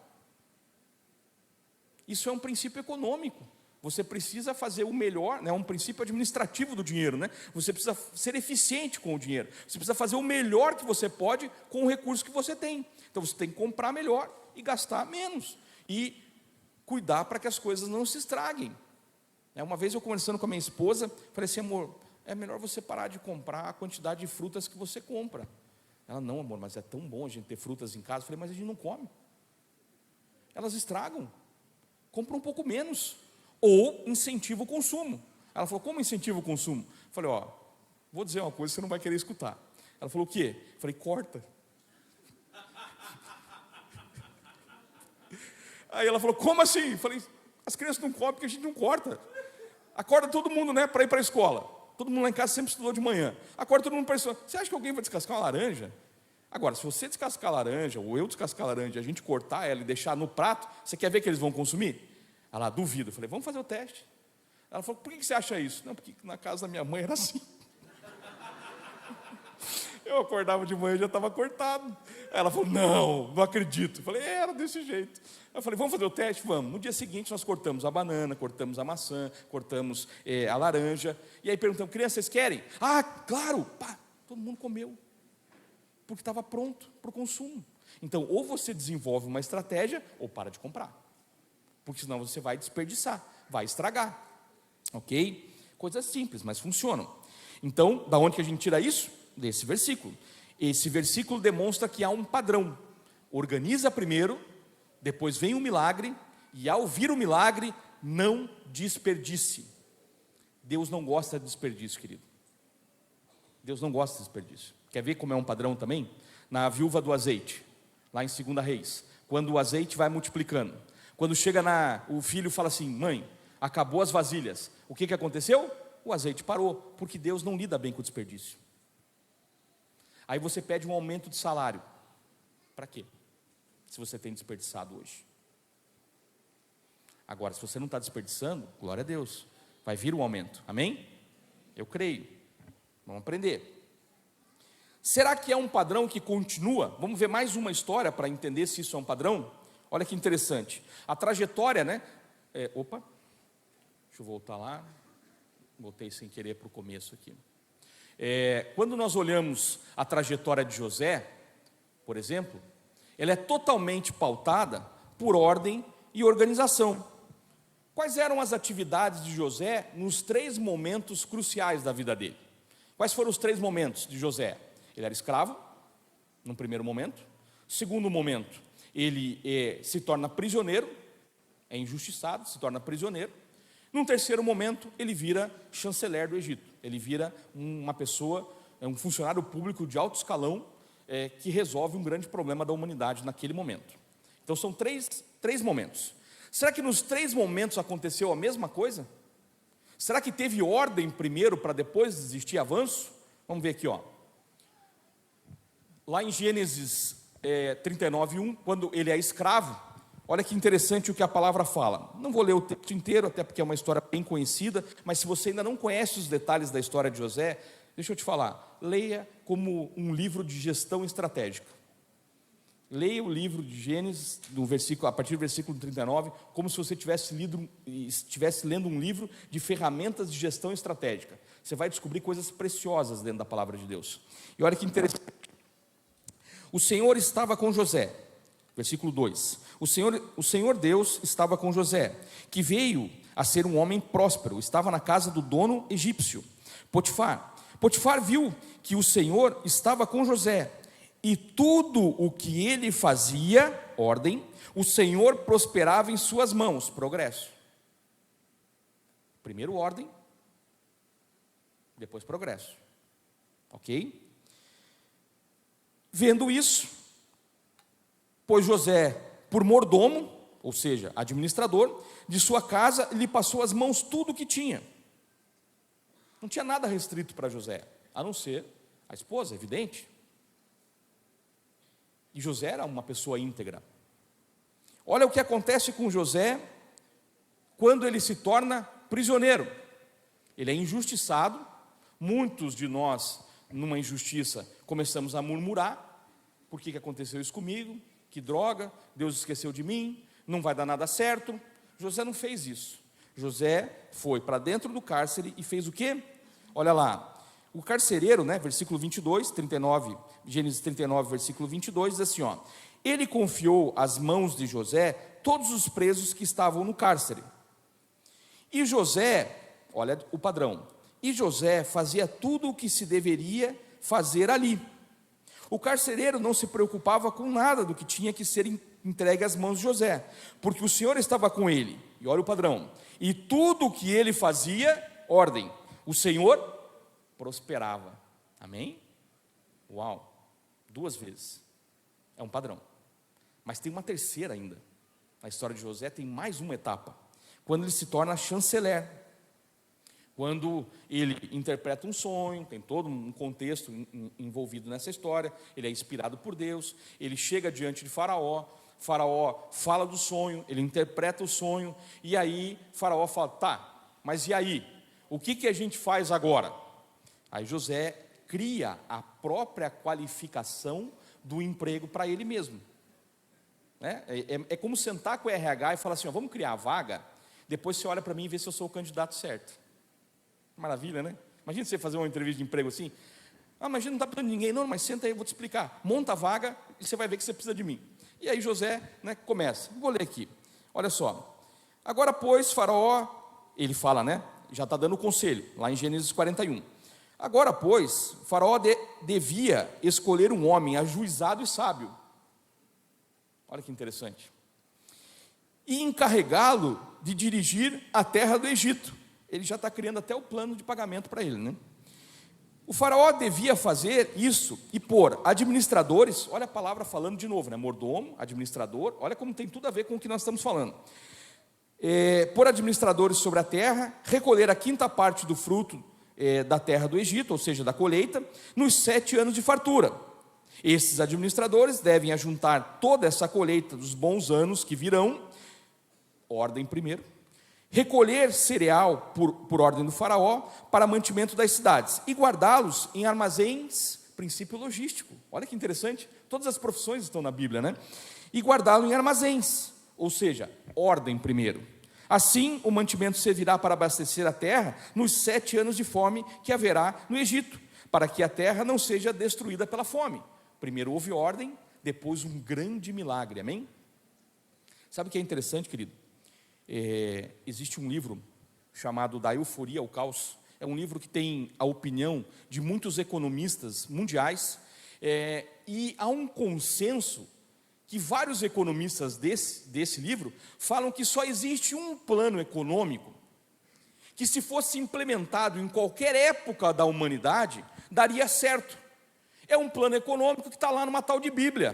Isso é um princípio econômico. Você precisa fazer o melhor, né? Um princípio administrativo do dinheiro, né? Você precisa ser eficiente com o dinheiro. Você precisa fazer o melhor que você pode com o recurso que você tem. Então você tem que comprar melhor e gastar menos. E cuidar para que as coisas não se estraguem. Uma vez eu conversando com a minha esposa, falei assim, amor, é melhor você parar de comprar a quantidade de frutas que você compra. Ela, não, amor, mas é tão bom a gente ter frutas em casa. Eu falei, mas a gente não come. Elas estragam. Compra um pouco menos. Ou incentiva o consumo. Ela falou, como incentiva o consumo? Eu falei, vou dizer uma coisa que você não vai querer escutar. Ela falou, o quê? Eu falei, corta. Aí ela falou, como assim? Eu falei, as crianças não comem porque a gente não corta. Acorda todo mundo, né, para ir para a escola. Todo mundo lá em casa sempre estudou de manhã. Acorda todo mundo para a escola. Você acha que alguém vai descascar uma laranja? Agora, se você descascar a laranja, ou eu descascar a laranja, a gente cortar ela e deixar no prato, você quer ver que eles vão consumir? Ela, duvido. Eu falei, vamos fazer o teste. Ela falou, por que você acha isso? Não, porque na casa da minha mãe era assim. Eu acordava de manhã e já estava cortado. Ela falou, não acredito. Eu falei, era desse jeito. Eu falei, vamos fazer o teste? Vamos. No dia seguinte, nós cortamos a banana, cortamos a maçã, cortamos a laranja. E aí perguntamos, crianças, vocês querem? Ah, claro! Pá, todo mundo comeu. Porque estava pronto para o consumo. Então, ou você desenvolve uma estratégia, ou para de comprar. Porque senão você vai desperdiçar, vai estragar. Ok? Coisas simples, mas funcionam. Então, da onde que a gente tira isso? Desse versículo. Esse versículo demonstra que há um padrão. Organiza primeiro, depois vem o milagre, e ao vir o milagre, não desperdice. Deus não gosta de desperdício, querido. Deus não gosta de desperdício. Quer ver como é um padrão também? Na viúva do azeite, lá em 2 Reis, quando o azeite vai multiplicando. Quando chega o filho fala assim, mãe, acabou as vasilhas. O que aconteceu? O azeite parou, porque Deus não lida bem com o desperdício. Aí você pede um aumento de salário. Para quê? Se você tem desperdiçado hoje. Agora, se você não está desperdiçando, glória a Deus, vai vir um aumento, amém? Eu creio, vamos aprender. Será que é um padrão que continua? Vamos ver mais uma história para entender se isso é um padrão? Olha que interessante. A trajetória, né? Deixa eu voltar lá. Voltei sem querer para o começo aqui. Quando nós olhamos a trajetória de José, por exemplo, ela é totalmente pautada por ordem e organização. Quais eram as atividades de José nos 3 momentos cruciais da vida dele? Quais foram os 3 momentos de José? Ele era escravo, num primeiro momento. Segundo momento, ele se torna prisioneiro, é injustiçado, se torna prisioneiro. Num terceiro momento, ele vira chanceler do Egito. Ele vira uma pessoa, um funcionário público de alto escalão, que resolve um grande problema da humanidade naquele momento. Então são três momentos. Será que nos 3 momentos aconteceu a mesma coisa? Será que teve ordem primeiro para depois existir avanço? Vamos ver aqui, ó. Lá em Gênesis 39:1, quando ele é escravo, olha que interessante o que a palavra fala. Não vou ler o texto inteiro, até porque é uma história bem conhecida, mas se você ainda não conhece os detalhes da história de José, deixa eu te falar, leia como um livro de gestão estratégica. Leia o livro de Gênesis, a partir do versículo 39, como se você estivesse lendo um livro de ferramentas de gestão estratégica. Você vai descobrir coisas preciosas dentro da palavra de Deus. E olha que interessante. O Senhor estava com José, versículo 2. O Senhor Deus estava com José, que veio a ser um homem próspero, estava na casa do dono egípcio, Potifar. Potifar viu que o Senhor estava com José, e tudo o que ele fazia, ordem, o Senhor prosperava em suas mãos, progresso. Primeiro ordem, depois progresso. Ok? Vendo isso, pois José, por mordomo, ou seja, administrador, de sua casa, lhe passou às mãos tudo o que tinha. Não tinha nada restrito para José, a não ser a esposa, evidente. E José era uma pessoa íntegra. Olha o que acontece com José quando ele se torna prisioneiro. Ele é injustiçado. Muitos de nós, numa injustiça, começamos a murmurar. Por que aconteceu isso comigo? Que droga, Deus esqueceu de mim, não vai dar nada certo. José não fez isso. José foi para dentro do cárcere e fez o quê? Olha lá, o carcereiro, versículo 22, 39, Gênesis 39, versículo 22, diz assim, ele confiou às mãos de José todos os presos que estavam no cárcere. E José, olha o padrão, e José fazia tudo o que se deveria fazer ali. O carcereiro não se preocupava com nada do que tinha que ser entregue às mãos de José, porque o Senhor estava com ele, e olha o padrão, e tudo o que ele fazia, ordem, o Senhor prosperava. Amém? Uau, 2 vezes. É um padrão. Mas tem uma terceira ainda. Na história de José tem mais uma etapa. Quando ele se torna chanceler. Quando ele interpreta um sonho, tem todo um contexto envolvido nessa história, ele é inspirado por Deus, ele chega diante de Faraó, Faraó fala do sonho, ele interpreta o sonho, e aí Faraó fala, tá, mas e aí? O que a gente faz agora? Aí José cria a própria qualificação do emprego para ele mesmo. É como sentar com o RH e falar assim, vamos criar a vaga, depois você olha para mim e vê se eu sou o candidato certo. Maravilha, né? Imagina você fazer uma entrevista de emprego assim, mas não está precisando de ninguém, não, mas senta aí, eu vou te explicar. Monta a vaga e você vai ver que você precisa de mim. E aí José começa, vou ler aqui, olha só. Agora, pois, Faraó, ele fala, já está dando o conselho, lá em Gênesis 41. Agora, pois, Faraó devia escolher um homem ajuizado e sábio. Olha que interessante. E encarregá-lo de dirigir a terra do Egito. Ele já está criando até o plano de pagamento para ele, O Faraó devia fazer isso e pôr administradores, olha a palavra falando de novo, mordomo, administrador, olha como tem tudo a ver com o que nós estamos falando. Pôr administradores sobre a terra, recolher a 5ª parte do fruto da terra do Egito, ou seja, da colheita, nos 7 anos de fartura. Esses administradores devem ajuntar toda essa colheita dos bons anos que virão, ordem primeiro, recolher cereal por ordem do Faraó para mantimento das cidades e guardá-los em armazéns princípio logístico. Olha que interessante, todas as profissões estão na Bíblia, né? E guardá-lo em armazéns, ou seja, ordem primeiro. Assim, o mantimento servirá para abastecer a terra nos 7 anos de fome que haverá no Egito, para que a terra não seja destruída pela fome. Primeiro houve ordem, depois um grande milagre, amém? Sabe o que é interessante, querido? Existe um livro chamado Da Euforia ao Caos. É um livro que tem a opinião de muitos economistas mundiais, e há um consenso que vários economistas desse livro falam que só existe um plano econômico que, se fosse implementado em qualquer época da humanidade, daria certo. É um plano econômico que está lá numa tal de Bíblia.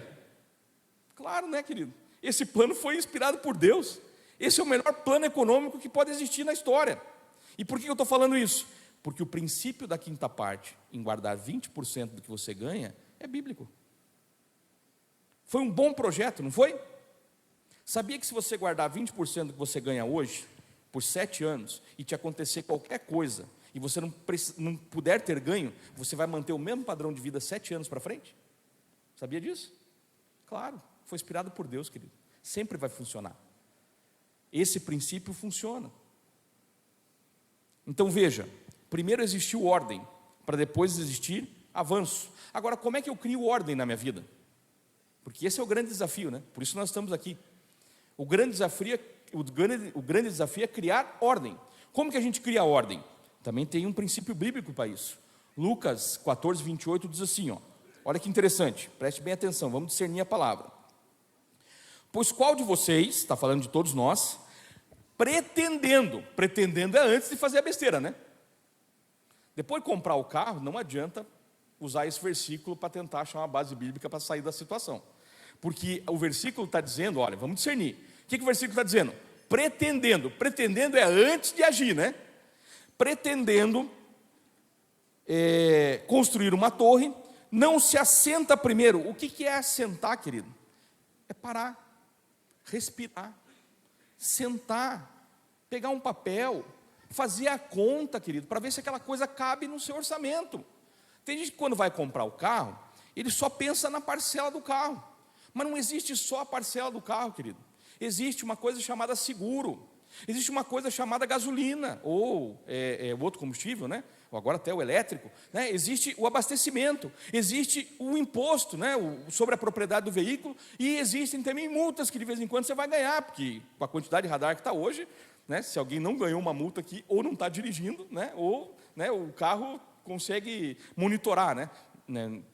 Claro, né, querido? Esse plano foi inspirado por Deus. Esse é o melhor plano econômico que pode existir na história. E por que eu estou falando isso? Porque o princípio da quinta parte, em guardar 20% do que você ganha, é bíblico. Foi um bom projeto, não foi? Sabia que se você guardar 20% do que você ganha hoje, por 7 anos, e te acontecer qualquer coisa, e você não puder ter ganho, você vai manter o mesmo padrão de vida 7 anos para frente? Sabia disso? Claro, foi inspirado por Deus, querido. Sempre vai funcionar. Esse princípio funciona. Então veja, primeiro existiu ordem, para depois existir avanço. Agora, como é que eu crio ordem na minha vida? Porque esse é o grande desafio, né? Por isso nós estamos aqui. O grande desafio é criar ordem. Como que a gente cria ordem? Também tem um princípio bíblico para isso. Lucas 14, 28 diz assim, olha que interessante, preste bem atenção, vamos discernir a palavra. Pois qual de vocês, está falando de todos nós, pretendendo é antes de fazer a besteira, né? Depois de comprar o carro, não adianta usar esse versículo para tentar achar uma base bíblica para sair da situação. Porque o versículo está dizendo, olha, vamos discernir. O que o versículo está dizendo? Pretendendo é antes de agir, né? Pretendendo construir uma torre, não se assenta primeiro. O que é assentar, querido? É parar, respirar, sentar, pegar um papel, fazer a conta, querido, para ver se aquela coisa cabe no seu orçamento. Tem gente que quando vai comprar o carro, ele só pensa na parcela do carro. Mas não existe só a parcela do carro, querido. Existe uma coisa chamada seguro. Existe uma coisa chamada gasolina, ou o outro combustível, né? Ou agora até o elétrico, né? Existe o abastecimento, existe o imposto, né? Sobre a propriedade do veículo, e existem também multas que de vez em quando você vai ganhar, porque com a quantidade de radar que está hoje, né? Se alguém não ganhou uma multa aqui, ou não está dirigindo, né? Ou, né, o carro consegue monitorar, né?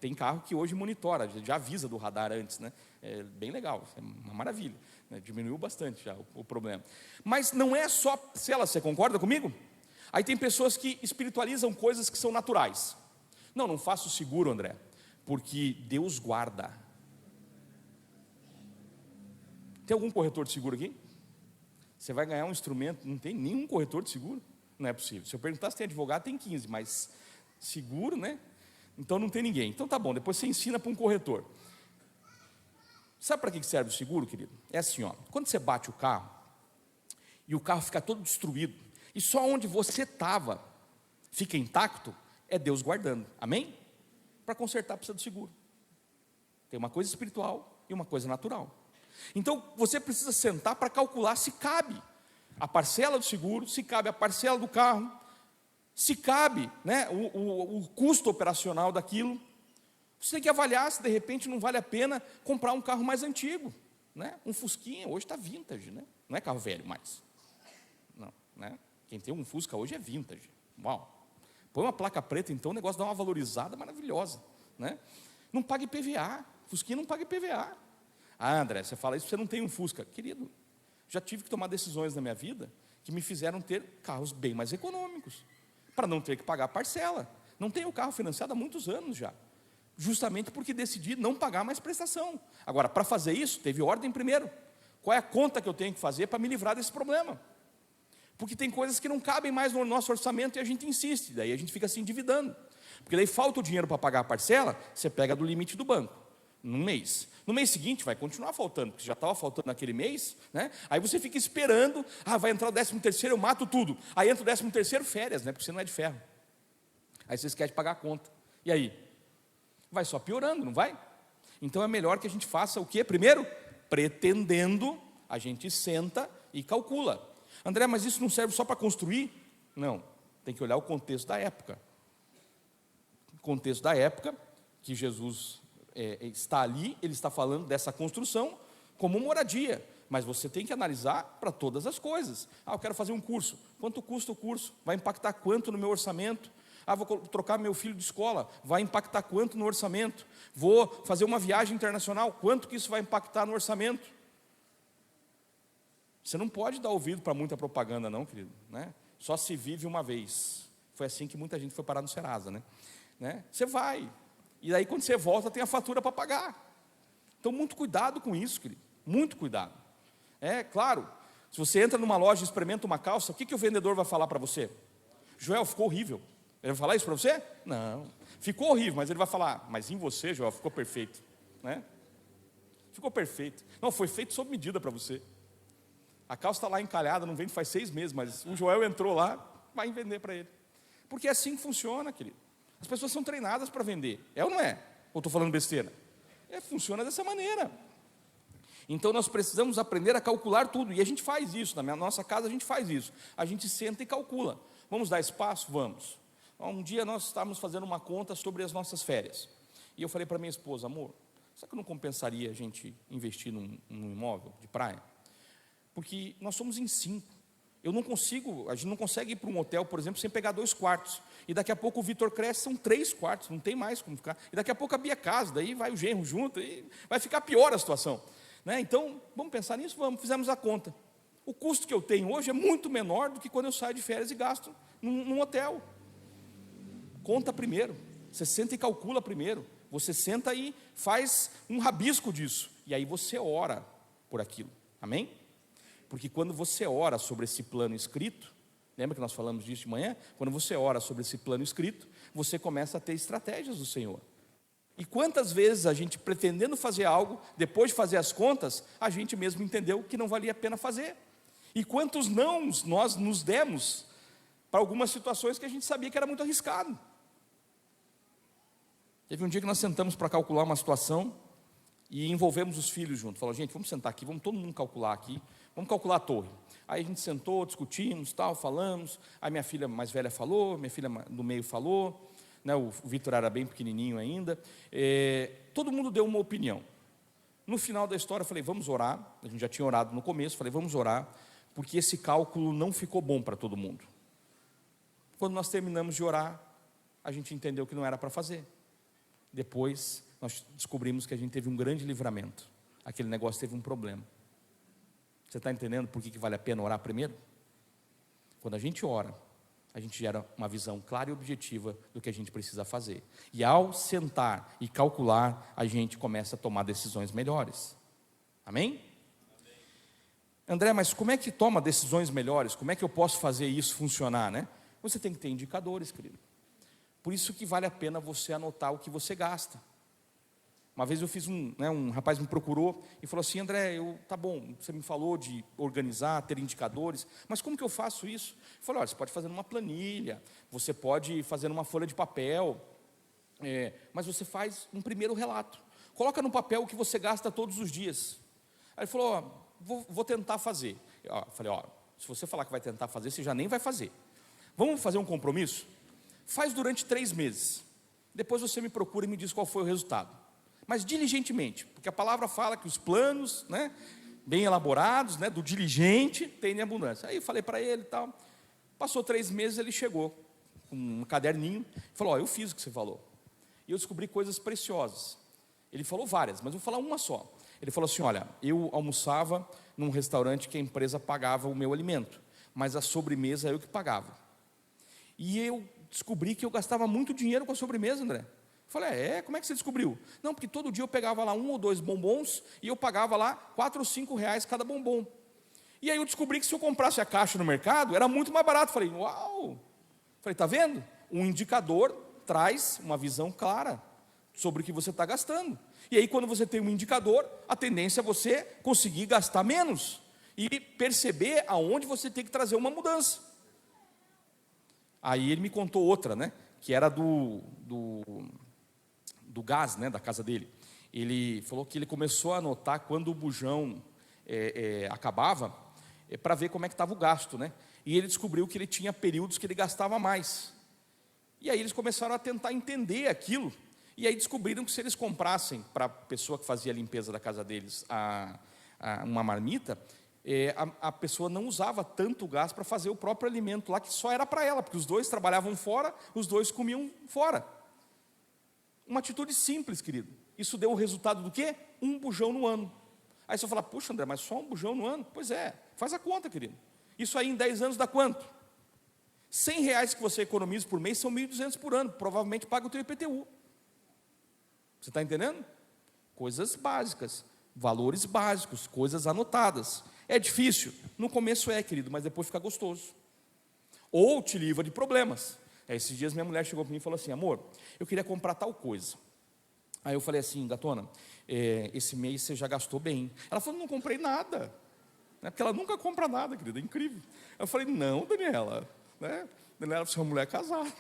Tem carro que hoje monitora, já avisa do radar antes, né? É bem legal, é uma maravilha, né? Diminuiu bastante já o problema. Mas não é só parcela, você concorda comigo? Aí tem pessoas que espiritualizam coisas que são naturais. Não faço seguro, André, porque Deus guarda. Tem algum corretor de seguro aqui? Você vai ganhar um instrumento, não tem nenhum corretor de seguro? Não é possível. Se eu perguntar se tem advogado, tem 15, mas seguro, né? Então não tem ninguém. Então tá bom, depois você ensina para um corretor. Sabe para que serve o seguro, querido? É assim, quando você bate o carro, e o carro fica todo destruído, e só onde você estava fica intacto, é Deus guardando, amém? Para consertar precisa do seguro. Tem uma coisa espiritual e uma coisa natural. Então você precisa sentar para calcular se cabe a parcela do seguro, se cabe a parcela do carro, se cabe, né, o custo operacional daquilo. Você tem que avaliar se de repente não vale a pena comprar um carro mais antigo, né? Um Fusquinha, hoje está vintage, né? Não é carro velho mais. Não, né? Quem tem um Fusca hoje é vintage. Uau! Põe uma placa preta, então o negócio dá uma valorizada maravilhosa, né? Não pague IPVA, Fusquinha não paga IPVA. Ah, André, você fala isso porque você não tem um Fusca. Querido, já tive que tomar decisões na minha vida que me fizeram ter carros bem mais econômicos, para não ter que pagar parcela. Não tenho o carro financiado há muitos anos já, justamente porque decidi não pagar mais prestação. Agora, para fazer isso, teve ordem primeiro. Qual é a conta que eu tenho que fazer para me livrar desse problema? Porque tem coisas que não cabem mais no nosso orçamento e a gente insiste, daí a gente fica se endividando. Porque daí falta o dinheiro para pagar a parcela, você pega do limite do banco, num mês. No mês seguinte vai continuar faltando, porque já estava faltando naquele mês, né? Aí você fica esperando, vai entrar o 13º, eu mato tudo. Aí entra o 13º, férias, né? Porque você não é de ferro. Aí você esquece de pagar a conta. E aí? vai só piorando, não vai? Então é melhor que a gente faça o quê? Primeiro, pretendendo, a gente senta e calcula. André, mas isso não serve só para construir? Não, tem que olhar o contexto da época. O contexto da época, que Jesus está ali, ele está falando dessa construção como moradia. Mas você tem que analisar para todas as coisas. Eu quero fazer um curso. Quanto custa o curso? Vai impactar quanto no meu orçamento? Vou trocar meu filho de escola. Vai impactar quanto no orçamento? Vou fazer uma viagem internacional. Quanto que isso vai impactar no orçamento? Você não pode dar ouvido para muita propaganda, não, querido, né? Só se vive uma vez. Foi assim que muita gente foi parar no Serasa, né? Você vai. E aí, quando você volta, tem a fatura para pagar. Então, muito cuidado com isso, querido. Muito cuidado. Claro, se você entra numa loja e experimenta uma calça, o que o vendedor vai falar para você? Joel, ficou horrível. Ele vai falar isso para você? Não. Ficou horrível, mas ele vai falar, mas em você, Joel, ficou perfeito, né? Ficou perfeito. Não, foi feito sob medida para você. A calça está lá encalhada, não vende faz 6 meses, mas o Joel entrou lá, vai vender para ele. Porque é assim que funciona, querido. As pessoas são treinadas para vender. É ou não é? Ou estou falando besteira? Funciona dessa maneira. Então nós precisamos aprender a calcular tudo. E a gente faz isso, na nossa casa a gente faz isso. A gente senta e calcula. Vamos dar espaço? Vamos. Um dia nós estávamos fazendo uma conta sobre as nossas férias. E eu falei para minha esposa, amor, será que não compensaria a gente investir num imóvel de praia? Porque nós somos em 5. A gente não consegue ir para um hotel, por exemplo, sem pegar 2 quartos. E daqui a pouco o Vitor cresce, são 3 quartos, não tem mais como ficar. E daqui a pouco a Bia casa, daí vai o genro junto, e vai ficar pior a situação. Então, vamos pensar nisso? Vamos, fizemos a conta. O custo que eu tenho hoje é muito menor do que quando eu saio de férias e gasto num hotel. Conta primeiro, você senta e calcula primeiro. Você senta e faz um rabisco disso. E aí você ora por aquilo, amém? Porque quando você ora sobre esse plano escrito, lembra que nós falamos disso de manhã? Quando você ora sobre esse plano escrito, você começa a ter estratégias do Senhor. E quantas vezes a gente pretendendo fazer algo, depois de fazer as contas, a gente mesmo entendeu que não valia a pena fazer. E quantos nãos nós nos demos para algumas situações que a gente sabia que era muito arriscado. Teve um dia que nós sentamos para calcular uma situação e envolvemos os filhos junto. Falou, gente, vamos sentar aqui, vamos todo mundo calcular aqui, vamos calcular a torre. Aí a gente sentou, discutimos, falamos. Aí minha filha mais velha falou, minha filha do meio falou. O Vitor era bem pequenininho ainda, todo mundo deu uma opinião. No final da história eu falei, vamos orar. A gente já tinha orado no começo, falei, vamos orar, porque esse cálculo não ficou bom para todo mundo. Quando nós terminamos de orar, a gente entendeu que não era para fazer. Depois nós descobrimos que a gente teve um grande livramento. Aquele negócio teve um problema. Você está entendendo por que vale a pena orar primeiro? Quando a gente ora, a gente gera uma visão clara e objetiva do que a gente precisa fazer. E ao sentar e calcular, a gente começa a tomar decisões melhores. Amém? Amém. André, mas como é que toma decisões melhores? Como é que eu posso fazer isso funcionar, né? Você tem que ter indicadores, querido. Por isso que vale a pena você anotar o que você gasta. Uma vez eu fiz um rapaz me procurou e falou assim, André, tá bom, você me falou de organizar, ter indicadores, mas como que eu faço isso? Eu falei, olha, você pode fazer numa planilha, você pode fazer numa folha de papel, mas você faz um primeiro relato. Coloca no papel o que você gasta todos os dias. Aí ele falou, vou tentar fazer. Eu falei, se você falar que vai tentar fazer, você já nem vai fazer. Vamos fazer um compromisso? Faz durante 3 meses. Depois você me procura e me diz qual foi o resultado. Mas diligentemente, porque a palavra fala que os planos, bem elaborados, do diligente, tem abundância. Aí eu falei para ele e tal. Passou 3 meses, ele chegou com um caderninho, falou, eu fiz o que você falou. E eu descobri coisas preciosas. Ele falou várias, mas vou falar uma só. Ele falou assim, olha, eu almoçava num restaurante que a empresa pagava o meu alimento, mas a sobremesa eu que pagava. E eu descobri que eu gastava muito dinheiro com a sobremesa, André. Eu falei, como é que você descobriu? Não, porque todo dia eu pegava lá 1 ou 2 bombons e eu pagava lá 4 ou 5 reais cada bombom. E aí eu descobri que se eu comprasse a caixa no mercado, era muito mais barato. Falei, uau! Falei, tá vendo? Um indicador traz uma visão clara sobre o que você está gastando. E aí quando você tem um indicador, a tendência é você conseguir gastar menos e perceber aonde você tem que trazer uma mudança. Aí ele me contou outra, que era do gás, né, da casa dele. Ele falou que ele começou a notar quando o bujão acabava, para ver como é que estava o gasto, né? E ele descobriu que ele tinha períodos que ele gastava mais. E aí eles começaram a tentar entender aquilo, e aí descobriram que se eles comprassem para a pessoa que fazia a limpeza da casa deles uma marmita, a pessoa não usava tanto gás para fazer o próprio alimento lá, que só era para ela, porque os dois trabalhavam fora, os dois comiam fora. Uma atitude simples, querido. Isso deu o resultado do quê? Um bujão no ano. Aí você fala, puxa, André, mas só um bujão no ano? Pois é, faz a conta, querido. Isso aí em 10 anos dá quanto? R$100 que você economiza por mês são 1.200 por ano, provavelmente paga o teu IPTU. Você está entendendo? Coisas básicas, valores básicos, coisas anotadas. É difícil? No começo querido, mas depois fica gostoso. Ou te livra de problemas. Esses dias minha mulher chegou para mim e falou assim, amor, eu queria comprar tal coisa. Aí eu falei assim, gatona, esse mês você já gastou bem. Ela falou, não comprei nada. Porque ela nunca compra nada, querida, é incrível. Eu falei, não, Daniela, né? Daniela, você é uma mulher casada.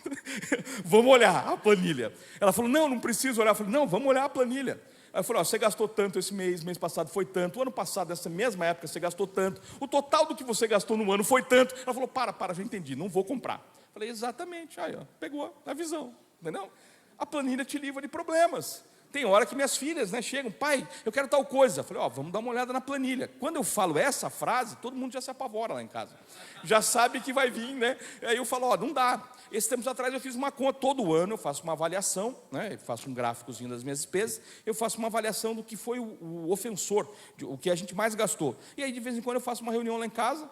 Vamos olhar a planilha. Ela falou, não preciso olhar. Eu falei, não, vamos olhar a planilha. Aí eu falei, você gastou tanto esse mês passado foi tanto, o ano passado, nessa mesma época, você gastou tanto, o total do que você gastou no ano foi tanto. Ela falou, para, já entendi, não vou comprar. Eu falei, exatamente, aí ó, pegou a visão, entendeu? A planilha te livra de problemas. Tem hora que minhas filhas, né, chegam, pai, eu quero tal coisa. Eu falei, vamos dar uma olhada na planilha. Quando eu falo essa frase, todo mundo já se apavora lá em casa. Já sabe que vai vir, né? Aí eu falo, não dá. Esses tempos atrás eu fiz uma conta, todo ano eu faço uma avaliação, né, eu faço um gráficozinho das minhas despesas, eu faço uma avaliação do que foi o ofensor, o que a gente mais gastou. E aí de vez em quando eu faço uma reunião lá em casa,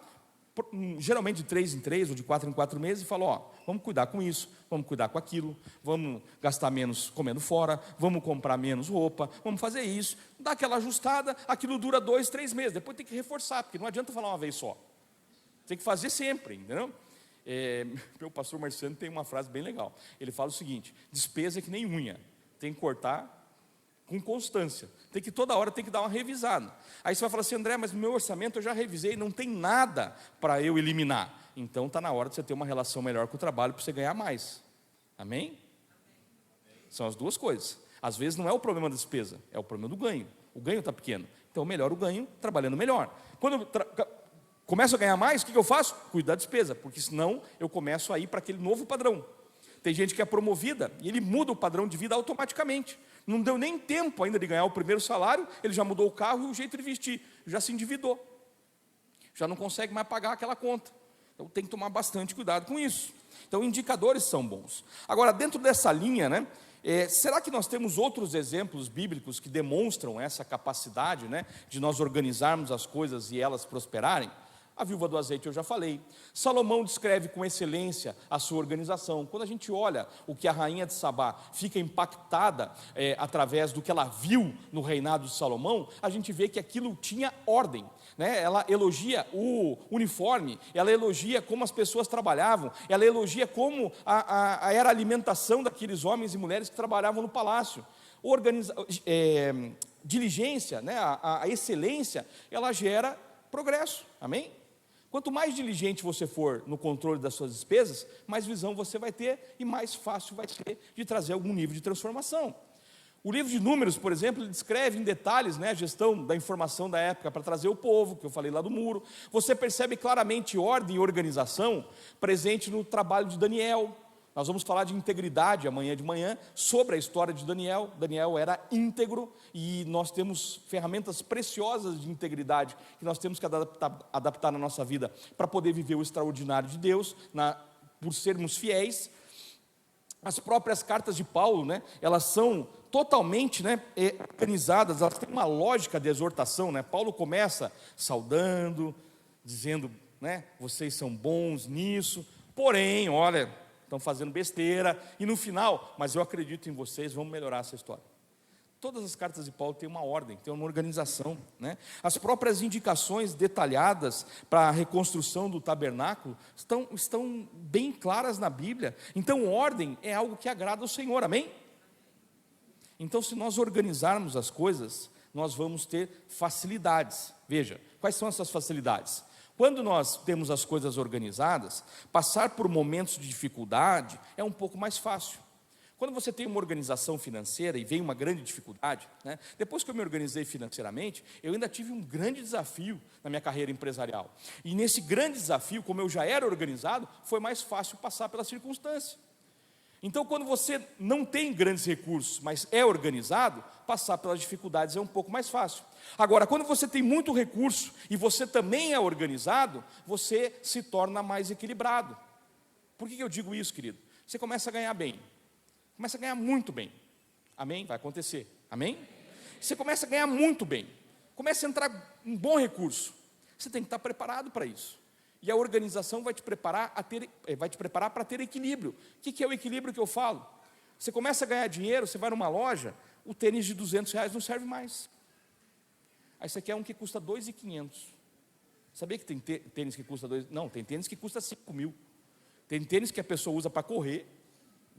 geralmente de 3 em 3 ou de 4 em 4 meses, e falo, vamos cuidar com isso, vamos cuidar com aquilo, vamos gastar menos comendo fora, vamos comprar menos roupa, vamos fazer isso, dá aquela ajustada, aquilo dura 2, 3 meses, depois tem que reforçar, porque não adianta falar uma vez só, tem que fazer sempre, entendeu? Meu pastor Marciano tem uma frase bem legal, ele fala o seguinte, despesa é que nem unha, tem que cortar com constância, toda hora tem que dar uma revisada. Aí você vai falar assim, André, mas no meu orçamento eu já revisei, não tem nada para eu eliminar. Então está na hora de você ter uma relação melhor com o trabalho para você ganhar mais. Amém? São as duas coisas. Às vezes não é o problema da despesa, é o problema do ganho. O ganho está pequeno, então melhor o ganho trabalhando melhor. Quando eu começo a ganhar mais, o que eu faço? Cuido da despesa, porque senão eu começo a ir para aquele novo padrão. Tem gente que é promovida e ele muda o padrão de vida automaticamente. Não deu nem tempo ainda de ganhar o primeiro salário, ele já mudou o carro e o jeito de vestir, já se endividou, já não consegue mais pagar aquela conta. Então tem que tomar bastante cuidado com isso. Então indicadores são bons. Agora, dentro dessa linha, né, será que nós temos outros exemplos bíblicos que demonstram essa capacidade, né, de nós organizarmos as coisas e elas prosperarem? A viúva do azeite eu já falei. Salomão descreve com excelência a sua organização. Quando a gente olha o que a rainha de Sabá fica impactada através do que ela viu no reinado de Salomão, a gente vê que aquilo tinha ordem, né? Ela elogia o uniforme, ela elogia como as pessoas trabalhavam, ela elogia como era a alimentação daqueles homens e mulheres que trabalhavam no palácio. Diligência, né? A excelência, ela gera progresso, amém? Quanto mais diligente você for no controle das suas despesas, mais visão você vai ter e mais fácil vai ser de trazer algum nível de transformação. O livro de Números, por exemplo, ele descreve em detalhes, né, a gestão da informação da época para trazer o povo, que eu falei lá do muro. Você percebe claramente ordem e organização presente no trabalho de Daniel. Nós vamos falar de integridade amanhã de manhã, sobre a história de Daniel. Daniel era íntegro e nós temos ferramentas preciosas de integridade que nós temos que adaptar na nossa vida para poder viver o extraordinário de Deus, por sermos fiéis. As próprias cartas de Paulo, né, elas são totalmente, né, organizadas, elas têm uma lógica de exortação, né? Paulo começa saudando, dizendo, né, vocês são bons nisso, porém, olha, estão fazendo besteira, e no final, mas eu acredito em vocês, vamos melhorar essa história. Todas as cartas de Paulo têm uma ordem, têm uma organização, né? As próprias indicações detalhadas para a reconstrução do tabernáculo estão bem claras na Bíblia. Então ordem é algo que agrada ao Senhor, amém? Então se nós organizarmos as coisas, nós vamos ter facilidades. Veja, quais são essas facilidades? Quando nós temos as coisas organizadas, passar por momentos de dificuldade é um pouco mais fácil. Quando você tem uma organização financeira e vem uma grande dificuldade, né? Depois que eu me organizei financeiramente, eu ainda tive um grande desafio na minha carreira empresarial. E nesse grande desafio, como eu já era organizado, foi mais fácil passar pela circunstância. Então, quando você não tem grandes recursos, mas é organizado, passar pelas dificuldades é um pouco mais fácil. Agora, quando você tem muito recurso e você também é organizado, você se torna mais equilibrado. Por que eu digo isso, querido? Você começa a ganhar bem. Começa a ganhar muito bem. Amém? Vai acontecer. Amém? Você começa a ganhar muito bem. Começa a entrar um bom recurso. Você tem que estar preparado para isso. E a organização vai te preparar para ter equilíbrio. O que é o equilíbrio que eu falo? Você começa a ganhar dinheiro, você vai numa loja, o tênis de R$200 não serve mais. Aí você quer um que custa R$2.500. Sabia que tem tênis que custa R$2.000? Não, tem tênis que custa R$5.000. Tem tênis que a pessoa usa para correr.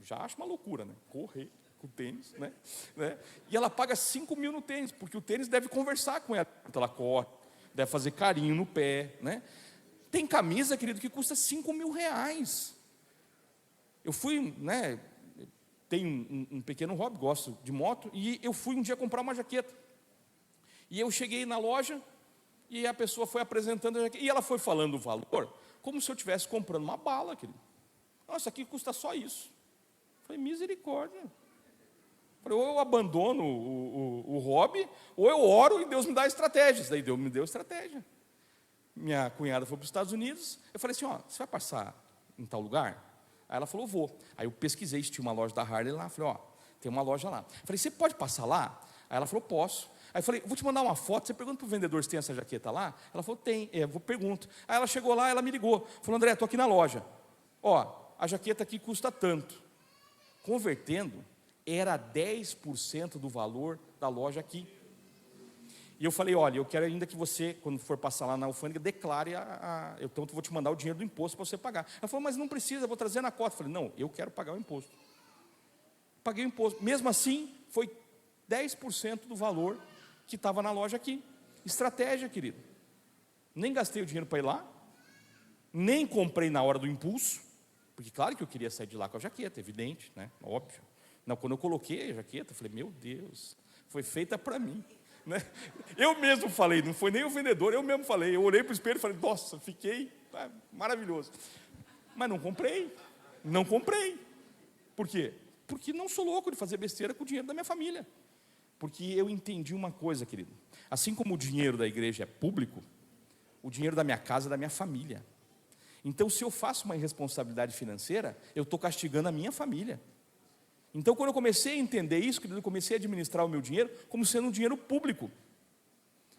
Já acho uma loucura, né? Correr com tênis, né? E ela paga R$5.000 no tênis, porque o tênis deve conversar com ela. Então ela corre, deve fazer carinho no pé, né? Tem camisa, querido, que custa R$5.000. Eu fui, né? Tenho um pequeno hobby, gosto de moto, e eu fui um dia comprar uma jaqueta. E eu cheguei na loja, e a pessoa foi apresentando a jaqueta, e ela foi falando o valor, como se eu estivesse comprando uma bala, querido. Nossa, aqui custa só isso. Falei, misericórdia. Falei, ou eu abandono o hobby, ou eu oro e Deus me dá estratégias. Daí Deus me deu estratégia. Minha cunhada foi para os Estados Unidos. Eu falei assim, você vai passar em tal lugar? Aí ela falou, vou. Aí eu pesquisei se tinha uma loja da Harley lá. Falei, tem uma loja lá. Eu falei, você pode passar lá? Aí ela falou, posso. Aí eu falei, vou te mandar uma foto. Você pergunta para o vendedor se tem essa jaqueta lá? Ela falou, tem. Eu pergunto. Aí ela chegou lá, ela me ligou. Falou, André, estou aqui na loja. A jaqueta aqui custa tanto. Convertendo, era 10% do valor da loja aqui. E eu falei, olha, eu quero ainda que você, quando for passar lá na alfândega, declare eu vou te mandar o dinheiro do imposto para você pagar. Ela falou, mas não precisa, eu vou trazer na cota. Eu falei, não, eu quero pagar o imposto. Paguei o imposto. Mesmo assim, foi 10% do valor que estava na loja aqui. Estratégia, querido. Nem gastei o dinheiro para ir lá, nem comprei na hora do impulso, porque claro que eu queria sair de lá com a jaqueta, evidente, né? Óbvio. Não, quando eu coloquei a jaqueta, eu falei, meu Deus, foi feita para mim. Né? Eu mesmo falei, não foi nem o vendedor, eu mesmo falei. Eu olhei para o espelho e falei, nossa, fiquei maravilhoso. Mas não comprei. Por quê? Porque não sou louco de fazer besteira com o dinheiro da minha família. Porque eu entendi uma coisa, querido. Assim como o dinheiro da igreja é público, o dinheiro da minha casa é da minha família. Então, se eu faço uma irresponsabilidade financeira, eu estou castigando a minha família. Então, quando eu comecei a entender isso, querido, eu comecei a administrar o meu dinheiro como sendo um dinheiro público.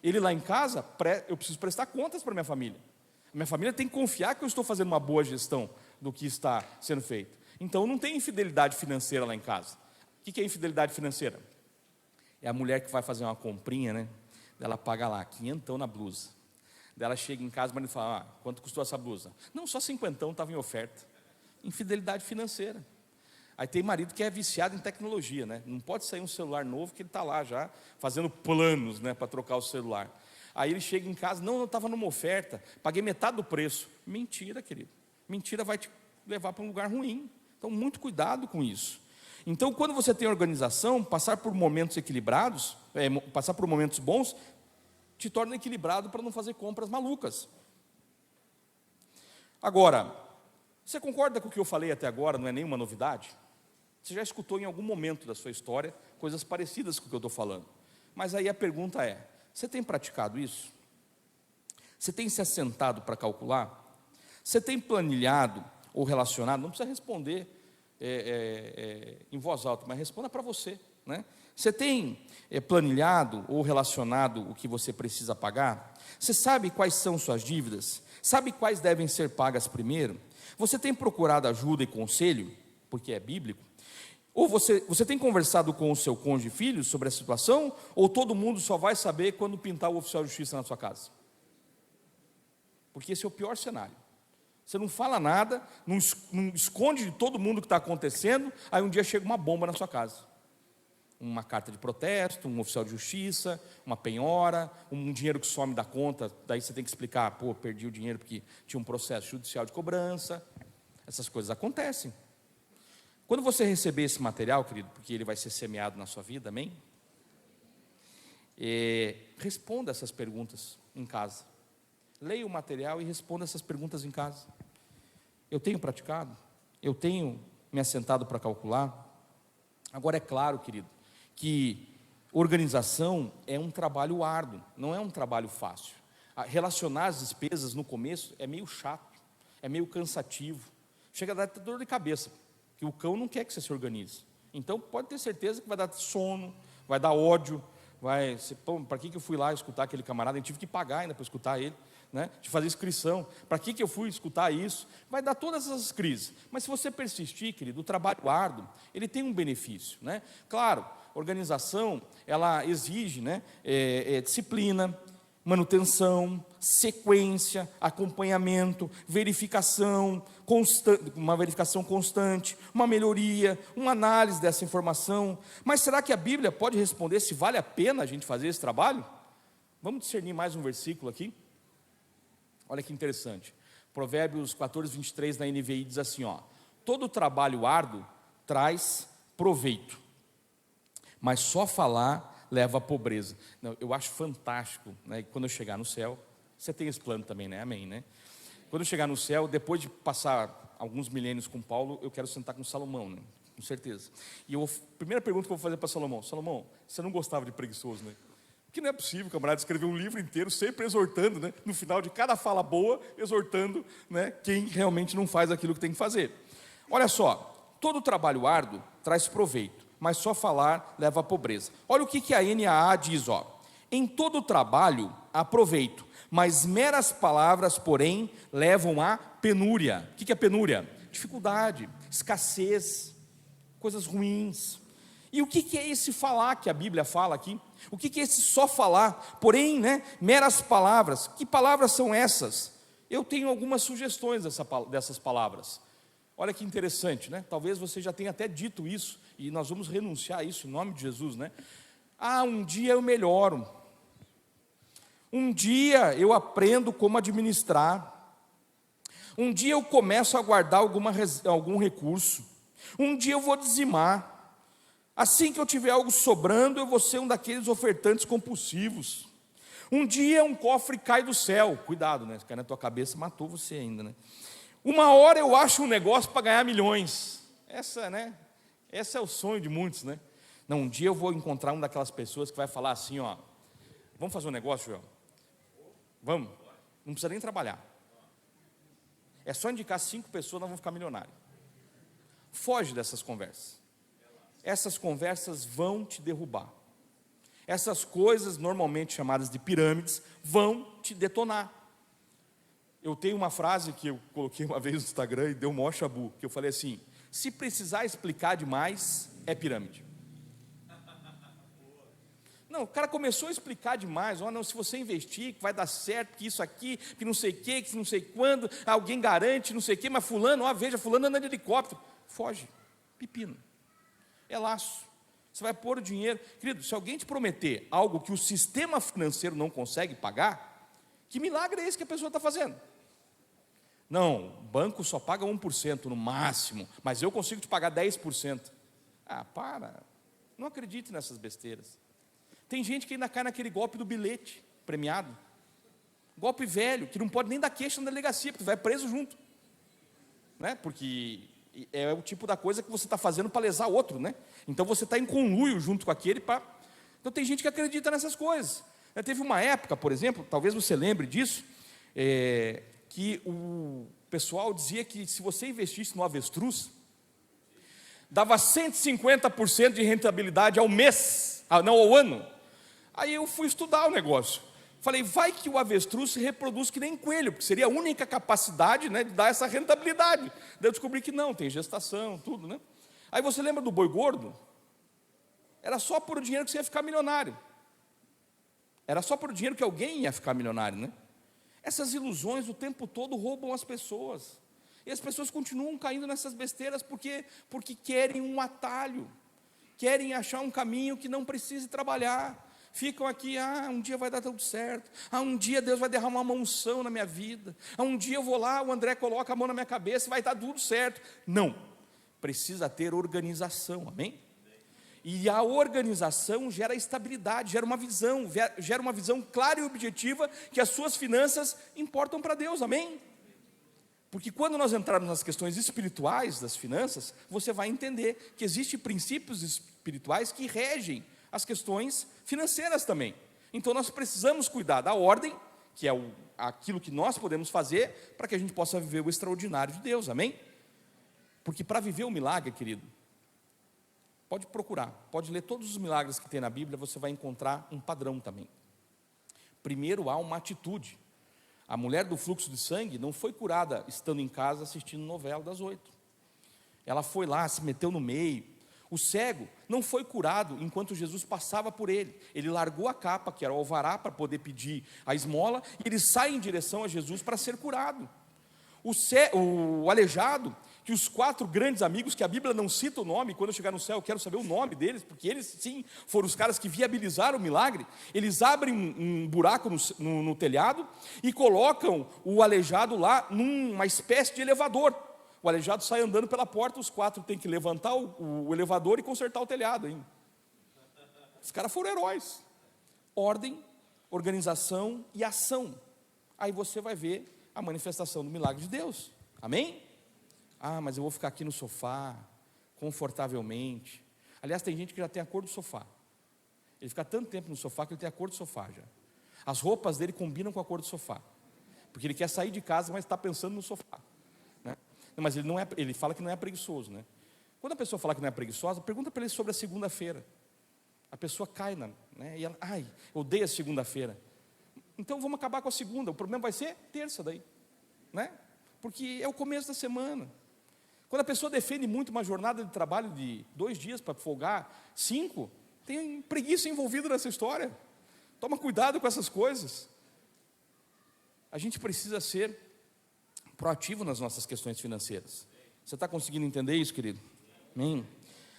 Ele lá em casa, eu preciso prestar contas para a minha família. A minha família tem que confiar que eu estou fazendo uma boa gestão do que está sendo feito. Então, não tem infidelidade financeira lá em casa. O que é infidelidade financeira? É a mulher que vai fazer uma comprinha, né? Ela paga lá, 500 na blusa. Daí ela chega em casa, mas ele fala, quanto custou essa blusa? Não, só 50, estava em oferta. Infidelidade financeira. Aí tem marido que é viciado em tecnologia, né? Não pode sair um celular novo que ele está lá já fazendo planos, né, para trocar o celular. Aí ele chega em casa, não, estava numa oferta, paguei metade do preço. Mentira, querido. Mentira vai te levar para um lugar ruim. Então, muito cuidado com isso. Então, quando você tem organização, passar por momentos equilibrados, passar por momentos bons, te torna equilibrado para não fazer compras malucas. Agora, você concorda com o que eu falei até agora? Não é nenhuma novidade? Você já escutou em algum momento da sua história coisas parecidas com o que eu estou falando. Mas aí a pergunta é, você tem praticado isso? Você tem se assentado para calcular? Você tem planilhado ou relacionado? Não precisa responder em voz alta, mas responda para você, né? Você tem planilhado ou relacionado o que você precisa pagar? Você sabe quais são suas dívidas? Sabe quais devem ser pagas primeiro? Você tem procurado ajuda e conselho, porque é bíblico? Ou você tem conversado com o seu cônjuge e filhos sobre a situação? Ou todo mundo só vai saber quando pintar o oficial de justiça na sua casa? Porque esse é o pior cenário. Você não fala nada, não esconde de todo mundo o que está acontecendo, aí um dia chega uma bomba na sua casa. Uma carta de protesto, um oficial de justiça, uma penhora, um dinheiro que some da conta, daí você tem que explicar, perdi o dinheiro porque tinha um processo judicial de cobrança. Essas coisas acontecem. Quando você receber esse material, querido, porque ele vai ser semeado na sua vida, amém? Responda essas perguntas em casa. Leia o material e responda essas perguntas em casa. Eu tenho praticado? Eu tenho me assentado para calcular? Agora, é claro, querido, que organização é um trabalho árduo, não é um trabalho fácil. Relacionar as despesas no começo é meio chato, é meio cansativo. Chega a dar dor de cabeça, que o cão não quer que você se organize. Então, pode ter certeza que vai dar sono, vai dar ódio, para que eu fui lá escutar aquele camarada? Eu tive que pagar ainda para escutar ele, né? De fazer inscrição. Para que eu fui escutar isso? Vai dar todas essas crises. Mas se você persistir, querido, o trabalho árduo, ele tem um benefício, né? Claro, organização, ela exige, né, disciplina, manutenção, sequência, acompanhamento, verificação, uma verificação constante, uma melhoria, uma análise dessa informação. Mas será que a Bíblia pode responder se vale a pena a gente fazer esse trabalho? Vamos discernir mais um versículo aqui? Olha que interessante. Provérbios 14, 23 na NVI diz assim, ó: todo trabalho árduo traz proveito, mas só falar leva à pobreza. Não, eu acho fantástico, né? Quando eu chegar no céu, você tem esse plano também, né? Amém, né? Quando eu chegar no céu, depois de passar alguns milênios com Paulo, eu quero sentar com Salomão, né? Com certeza. E a primeira pergunta que eu vou fazer para Salomão: Salomão, você não gostava de preguiçoso, né? Porque não é possível, camarada, escrever um livro inteiro sempre exortando, né? No final de cada fala boa, exortando, né, quem realmente não faz aquilo que tem que fazer. Olha só, todo trabalho árduo traz proveito, mas só falar leva à pobreza. Olha o que a NAA diz, ó: em todo trabalho há proveito, mas meras palavras, porém, levam à penúria. O que é penúria? Dificuldade, escassez, coisas ruins. E o que é esse falar que a Bíblia fala aqui? O que é esse só falar, porém, né, meras palavras? Que palavras são essas? Eu tenho algumas sugestões dessas palavras. Olha que interessante, né? Talvez você já tenha até dito isso, e nós vamos renunciar a isso em nome de Jesus, né? Um dia eu melhoro. Um dia eu aprendo como administrar. Um dia eu começo a guardar algum recurso. Um dia eu vou dizimar. Assim que eu tiver algo sobrando, eu vou ser um daqueles ofertantes compulsivos. Um dia um cofre cai do céu. Cuidado, né? Se cair na tua cabeça, matou você ainda, né? Uma hora eu acho um negócio para ganhar milhões. Esse é o sonho de muitos, né? Não, um dia eu vou encontrar uma daquelas pessoas que vai falar assim, ó: vamos fazer um negócio, João? Vamos? Não precisa nem trabalhar. É só indicar 5 pessoas, nós vamos ficar milionários. Foge dessas conversas. Essas conversas vão te derrubar. Essas coisas, normalmente chamadas de pirâmides, vão te detonar. Eu tenho uma frase que eu coloquei uma vez no Instagram e deu um maior chabu, que eu falei assim: se precisar explicar demais, é pirâmide. Não, o cara começou a explicar demais. Não, se você investir, que vai dar certo, que isso aqui, que não sei o que, que não sei quando, alguém garante, não sei o que, mas fulano, veja, fulano anda de helicóptero. Foge, pepino. É laço. Você vai pôr o dinheiro. Querido, se alguém te prometer algo que o sistema financeiro não consegue pagar, que milagre é esse que a pessoa está fazendo? Não, o banco só paga 1% no máximo, mas eu consigo te pagar 10%. Para. Não acredite nessas besteiras. Tem gente que ainda cai naquele golpe do bilhete premiado. Golpe velho, que não pode nem dar queixa na delegacia, porque vai preso junto, né? Porque é o tipo da coisa que você está fazendo para lesar o outro, né? Então você está em conluio junto com aquele para... Então tem gente que acredita nessas coisas. Teve uma época, por exemplo, talvez você lembre disso, que o pessoal dizia que se você investisse no avestruz, dava 150% de rentabilidade ao mês, não ao ano. Aí eu fui estudar o negócio. Falei, vai que o avestruz se reproduz que nem coelho, porque seria a única capacidade, né, de dar essa rentabilidade. Daí eu descobri que não, tem gestação, tudo, né? Aí você lembra do boi gordo? Era só por dinheiro que você ia ficar milionário. Era só por dinheiro que alguém ia ficar milionário, né? Essas ilusões o tempo todo roubam as pessoas. E as pessoas continuam caindo nessas besteiras porque querem um atalho. Querem achar um caminho que não precise trabalhar. Ficam aqui, um dia vai dar tudo certo. Um dia Deus vai derramar uma unção na minha vida. Um dia eu vou lá, o André coloca a mão na minha cabeça e vai dar tudo certo. Não. precisa ter organização, amém? E a organização gera estabilidade, gera uma visão clara e objetiva que as suas finanças importam para Deus, amém? Porque quando nós entrarmos nas questões espirituais das finanças, você vai entender que existem princípios espirituais que regem as questões financeiras também. Então nós precisamos cuidar da ordem, que é aquilo que nós podemos fazer para que a gente possa viver o extraordinário de Deus, amém? Porque para viver o milagre, querido, pode procurar, pode ler todos os milagres que tem na Bíblia, você vai encontrar um padrão também. Primeiro há uma atitude. A mulher do fluxo de sangue não foi curada estando em casa assistindo novela das 8. Ela foi lá, se meteu no meio. O cego não foi curado enquanto Jesus passava por ele. Ele largou a capa, que era o alvará, para poder pedir a esmola, e ele sai em direção a Jesus para ser curado. O aleijado, que os 4 grandes amigos, que a Bíblia não cita o nome, quando eu chegar no céu eu quero saber o nome deles, porque eles sim foram os caras que viabilizaram o milagre. Eles abrem um buraco no telhado e colocam o aleijado lá numa espécie de elevador. O aleijado sai andando pela porta, os 4 têm que levantar o elevador e consertar o telhado ainda. Os caras foram heróis. Ordem, organização e ação. Aí você vai ver a manifestação do milagre de Deus, amém? Ah, mas eu vou ficar aqui no sofá, confortavelmente. Aliás, tem gente que já tem a cor do sofá. Ele fica tanto tempo no sofá que ele tem a cor do sofá já. As roupas dele combinam com a cor do sofá, porque ele quer sair de casa, mas está pensando no sofá, né? Mas ele fala que não é preguiçoso, né? Quando a pessoa fala que não é preguiçosa, pergunta para ele sobre a segunda-feira. A pessoa cai, né? E ela, eu odeio a segunda-feira. Então vamos acabar com a segunda, o problema vai ser terça daí, né? Porque é o começo da semana. Quando a pessoa defende muito uma jornada de trabalho de 2 dias para folgar 5, tem preguiça envolvida nessa história. Toma cuidado com essas coisas. A gente precisa ser proativo nas nossas questões financeiras. Você está conseguindo entender isso, querido? Amém?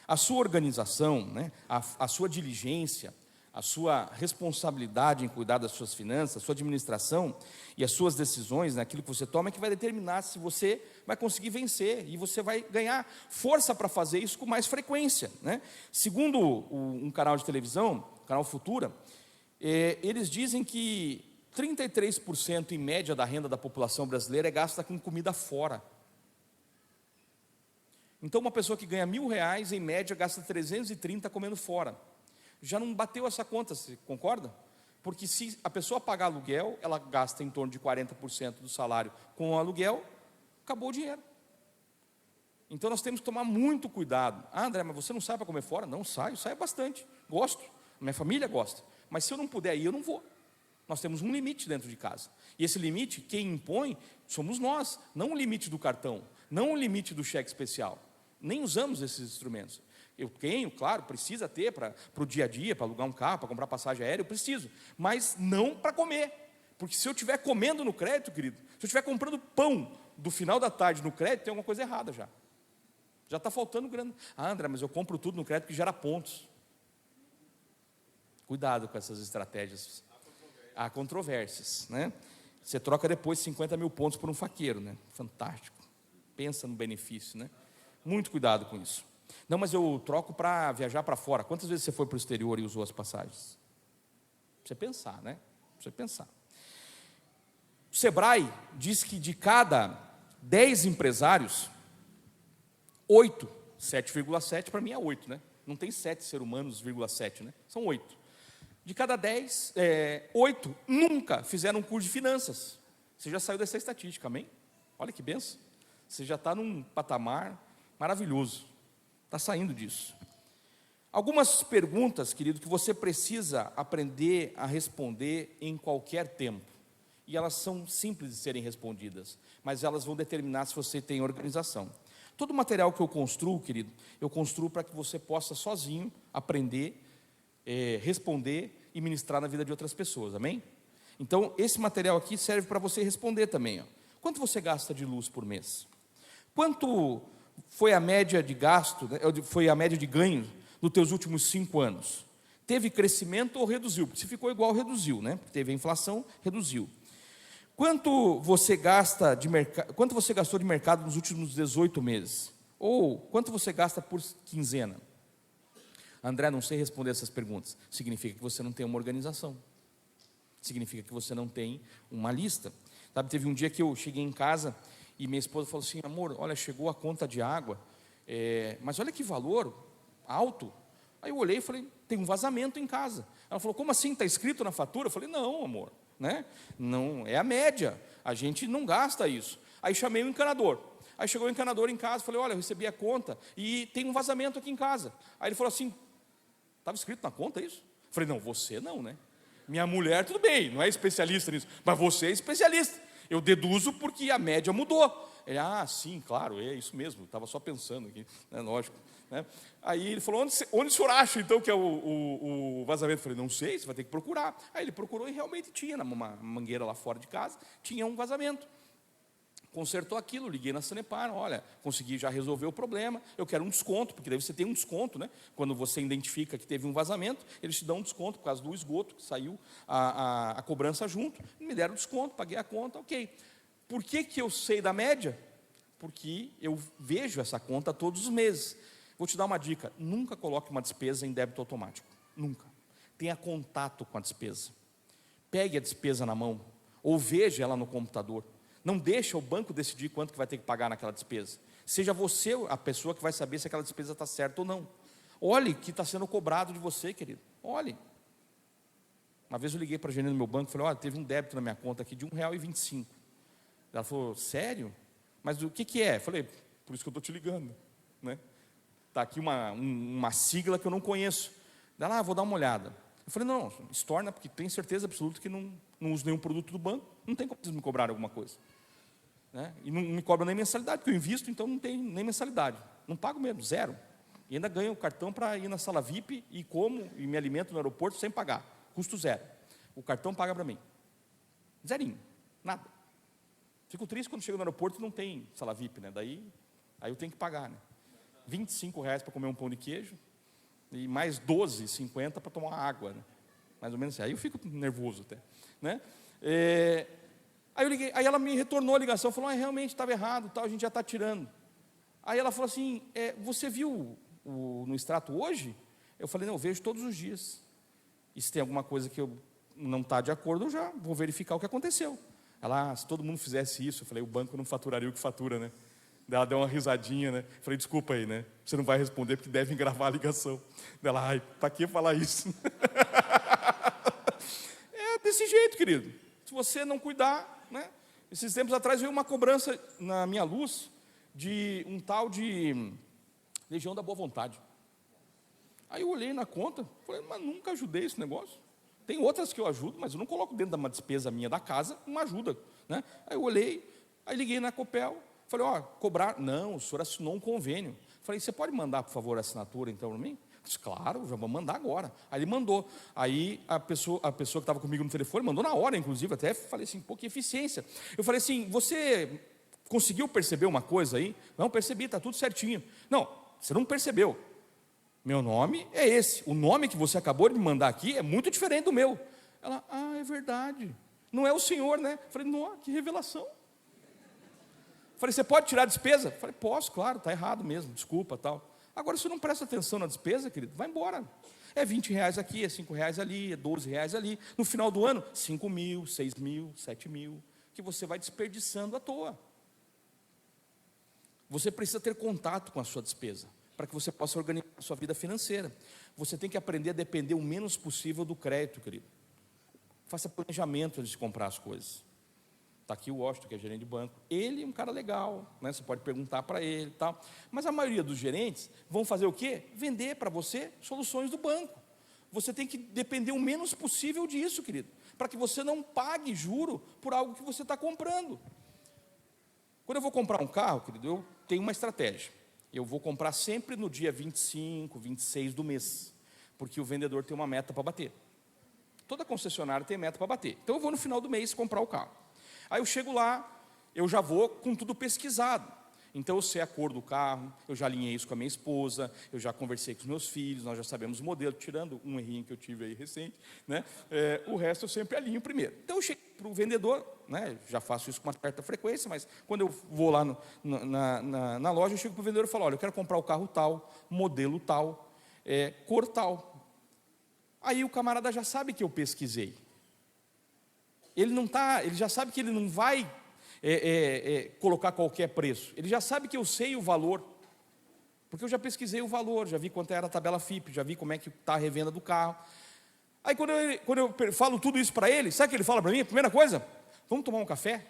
A sua organização, né? a sua diligência, a sua responsabilidade em cuidar das suas finanças, a sua administração e as suas decisões, naquilo que você toma, é que vai determinar se você vai conseguir vencer e você vai ganhar força para fazer isso com mais frequência, né? Segundo um canal de televisão, o canal Futura, eles dizem que 33% em média da renda da população brasileira é gasta com comida fora. Então uma pessoa que ganha R$1.000, em média, gasta 330 comendo fora. Já não bateu essa conta, você concorda? Porque se a pessoa pagar aluguel, ela gasta em torno de 40% do salário com o aluguel, acabou o dinheiro. Então nós temos que tomar muito cuidado. Ah, André, mas você não sai para comer fora? Não, saio bastante, gosto, minha família gosta. Mas se eu não puder ir, eu não vou. Nós temos um limite dentro de casa. E esse limite, quem impõe, somos nós. Não o limite do cartão, não o limite do cheque especial. Nem usamos esses instrumentos. Eu tenho, claro, precisa ter para o dia a dia, para alugar um carro, para comprar passagem aérea, eu preciso. Mas não para comer. Porque se eu estiver comendo no crédito, querido, se eu estiver comprando pão do final da tarde no crédito, tem alguma coisa errada já. Já está faltando grana. Ah, André, mas eu compro tudo no crédito que gera pontos. Cuidado com essas estratégias. Há controvérsias, né? Você troca depois 50 mil pontos por um faqueiro, né? Fantástico. Pensa no benefício, né? Muito cuidado com isso. Não, mas eu troco para viajar para fora. Quantas vezes você foi para o exterior e usou as passagens? Pra você pensar, né? Pra você pensar. O Sebrae diz que de cada 10 empresários, 8, 7,7 para mim é 8, né? Não tem 7 seres humanos, 7, né? São 8. De cada 10, 8 nunca fizeram um curso de finanças. Você já saiu dessa estatística, amém? Olha que benção. Você já está num patamar maravilhoso. Está saindo disso. Algumas perguntas, querido, que você precisa aprender a responder em qualquer tempo. E elas são simples de serem respondidas, mas elas vão determinar se você tem organização. Todo o material que eu construo, querido, eu construo para que você possa sozinho aprender, responder e ministrar na vida de outras pessoas, amém? Então, esse material aqui serve para você responder também. Quanto você gasta de luz por mês? Quanto foi a média de gasto, foi a média de ganho nos teus últimos 5 anos? Teve crescimento ou reduziu? Porque se ficou igual, reduziu, né? Teve a inflação, reduziu. Quanto você gastou de mercado nos últimos 18 meses? Ou quanto você gasta por quinzena? André, não sei responder essas perguntas. Significa que você não tem uma organização. Significa que você não tem uma lista. Sabe, teve um dia que eu cheguei em casa e minha esposa falou assim: amor, olha, chegou a conta de água, mas olha que valor alto. Aí eu olhei e falei: tem um vazamento em casa. Ela falou: como assim, está escrito na fatura? Eu falei: não, amor, né? Não, é a média, a gente não gasta isso. Aí chamei o encanador. Aí chegou o encanador em casa, falei: olha, eu recebi a conta e tem um vazamento aqui em casa. Aí ele falou assim: estava escrito na conta isso? Eu falei: não, você não, né? Minha mulher, tudo bem, não é especialista nisso, mas você é especialista. Eu deduzo porque a média mudou. Ele: sim, claro, é isso mesmo, estava só pensando aqui, né, lógico. Né? Aí ele falou: onde o senhor acha então que é o vazamento? Eu falei: não sei, você vai ter que procurar. Aí ele procurou e realmente tinha, numa mangueira lá fora de casa, tinha um vazamento. Consertou aquilo, liguei na Sanepar: olha, consegui já resolver o problema, eu quero um desconto, porque daí você tem um desconto, né? Quando você identifica que teve um vazamento, eles te dão um desconto por causa do esgoto, que saiu a cobrança junto, me deram desconto, paguei a conta, ok. Por que eu sei da média? Porque eu vejo essa conta todos os meses. Vou te dar uma dica: nunca coloque uma despesa em débito automático, nunca. Tenha contato com a despesa, pegue a despesa na mão, ou veja ela no computador. Não deixa o banco decidir quanto que vai ter que pagar naquela despesa. Seja você a pessoa que vai saber se aquela despesa está certa ou não. Olhe o que está sendo cobrado de você, querido. Olhe. Uma vez eu liguei para a gerente do meu banco e falei: olha, teve um débito na minha conta aqui de R$1,25. Ela falou: sério? Mas o que é? Eu falei: por isso que eu estou te ligando, né? Está aqui uma sigla que eu não conheço. Ela: vou dar uma olhada. Eu falei: não, estorna, porque tenho certeza absoluta que não uso nenhum produto do banco, não tem como vocês me cobrarem alguma coisa. Né? E não me cobram nem mensalidade, porque eu invisto, então não tem nem mensalidade. Não pago mesmo, zero. E ainda ganho o cartão para ir na sala VIP e como e me alimento no aeroporto sem pagar. Custo zero. O cartão paga para mim. Zerinho, nada. Fico triste quando chego no aeroporto e não tem sala VIP, né? Aí eu tenho que pagar, né? R$25 para comer um pão de queijo e mais R$12,50 para tomar água, né? Mais ou menos assim. Aí eu fico nervoso até, né? Aí eu liguei, aí ela me retornou a ligação, falou: realmente estava errado, tal, a gente já está tirando. Aí ela falou assim: você viu no extrato hoje? Eu falei: não, eu vejo todos os dias. E se tem alguma coisa que eu não está de acordo, eu já vou verificar o que aconteceu. Ela: se todo mundo fizesse isso, eu falei: o banco não faturaria o que fatura, né? Ela deu uma risadinha, né? Eu falei: desculpa aí, né? Você não vai responder porque devem gravar a ligação. Ela: para que falar isso? É desse jeito, querido. Se você não cuidar, né? Esses tempos atrás veio uma cobrança na minha luz de um tal de Legião da Boa Vontade. Aí eu olhei na conta, falei: mas nunca ajudei esse negócio. Tem outras que eu ajudo, mas eu não coloco dentro de uma despesa minha da casa uma ajuda, né? Aí eu olhei, aí liguei na Copel, falei: cobrar? Não, o senhor assinou um convênio. Falei: você pode mandar, por favor, a assinatura então para mim? Disse: claro, já vou mandar agora. Aí ele mandou. Aí a pessoa que estava comigo no telefone mandou na hora, inclusive, até falei assim: pô, que eficiência. Eu falei assim: você conseguiu perceber uma coisa aí? Não, percebi, está tudo certinho. Não, você não percebeu. Meu nome é esse. O nome que você acabou de me mandar aqui é muito diferente do meu. Ela: é verdade. Não é o senhor, né? Eu falei: não, que revelação. Falei: você pode tirar a despesa? Falei: posso, claro, está errado mesmo, desculpa, tal. Agora, se não presta atenção na despesa, querido, vai embora. É R$20 aqui, é R$5 ali, é R$12 ali. No final do ano, 5 mil, 6 mil, 7 mil, que você vai desperdiçando à toa. Você precisa ter contato com a sua despesa, para que você possa organizar a sua vida financeira. Você tem que aprender a depender o menos possível do crédito, querido. Faça planejamento antes de comprar as coisas. Está aqui o Washington, que é gerente de banco. Ele é um cara legal, né? Você pode perguntar para ele e tal. Mas a maioria dos gerentes vão fazer o quê? Vender para você soluções do banco. Você tem que depender o menos possível disso, querido, para que você não pague juro por algo que você está comprando. Quando eu vou comprar um carro, querido, eu tenho uma estratégia. Eu vou comprar sempre no dia 25, 26 do mês, porque o vendedor tem uma meta para bater. Toda concessionária tem meta para bater. Então eu vou no final do mês comprar o carro. Aí eu chego lá, eu já vou com tudo pesquisado. Então eu sei a cor do carro, eu já alinhei isso com a minha esposa, eu já conversei com os meus filhos, nós já sabemos o modelo, tirando um errinho que eu tive aí recente, né? O resto eu sempre alinho primeiro. Então eu chego para o vendedor, né? Já faço isso com uma certa frequência, mas quando eu vou lá na loja, eu chego para o vendedor e falo: olha, eu quero comprar o carro tal, modelo tal, cor tal. Aí o camarada já sabe que eu pesquisei. Ele já sabe que ele não vai colocar qualquer preço. Ele já sabe que eu sei o valor, porque eu já pesquisei o valor, já vi quanto era a tabela FIPE, já vi como é que está a revenda do carro. Aí quando eu falo tudo isso para ele, sabe o que ele fala para mim? A primeira coisa: vamos tomar um café?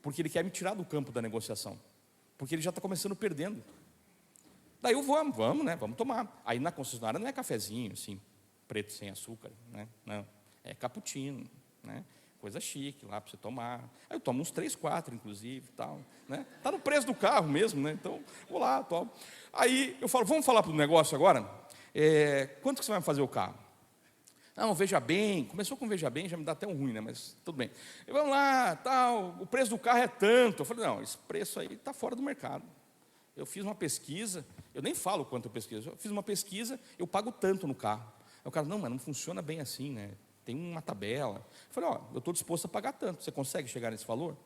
Porque ele quer me tirar do campo da negociação, porque ele já está começando perdendo. Daí eu vamos, né? Vamos tomar. Aí na concessionária não é cafezinho, assim, preto sem açúcar, né? Não, é cappuccino, né? Coisa chique lá para você tomar. Aí eu tomo uns 3, 4, inclusive, tal, né? Tá no preço do carro mesmo, né? Então, vou lá, tomo. Aí eu falo: vamos falar para o negócio agora? Quanto que você vai fazer o carro? Não, veja bem, começou com veja bem, já me dá até um ruim, né? Mas tudo bem. E vamos lá, tal, o preço do carro é tanto. Eu falei: não, esse preço aí está fora do mercado. Eu fiz uma pesquisa, eu nem falo quanto eu pesquiso, eu fiz uma pesquisa, eu pago tanto no carro. Aí o cara: não, mas não funciona bem assim, né? Tem uma tabela. Eu falei: ó, eu estou disposto a pagar tanto, você consegue chegar nesse valor?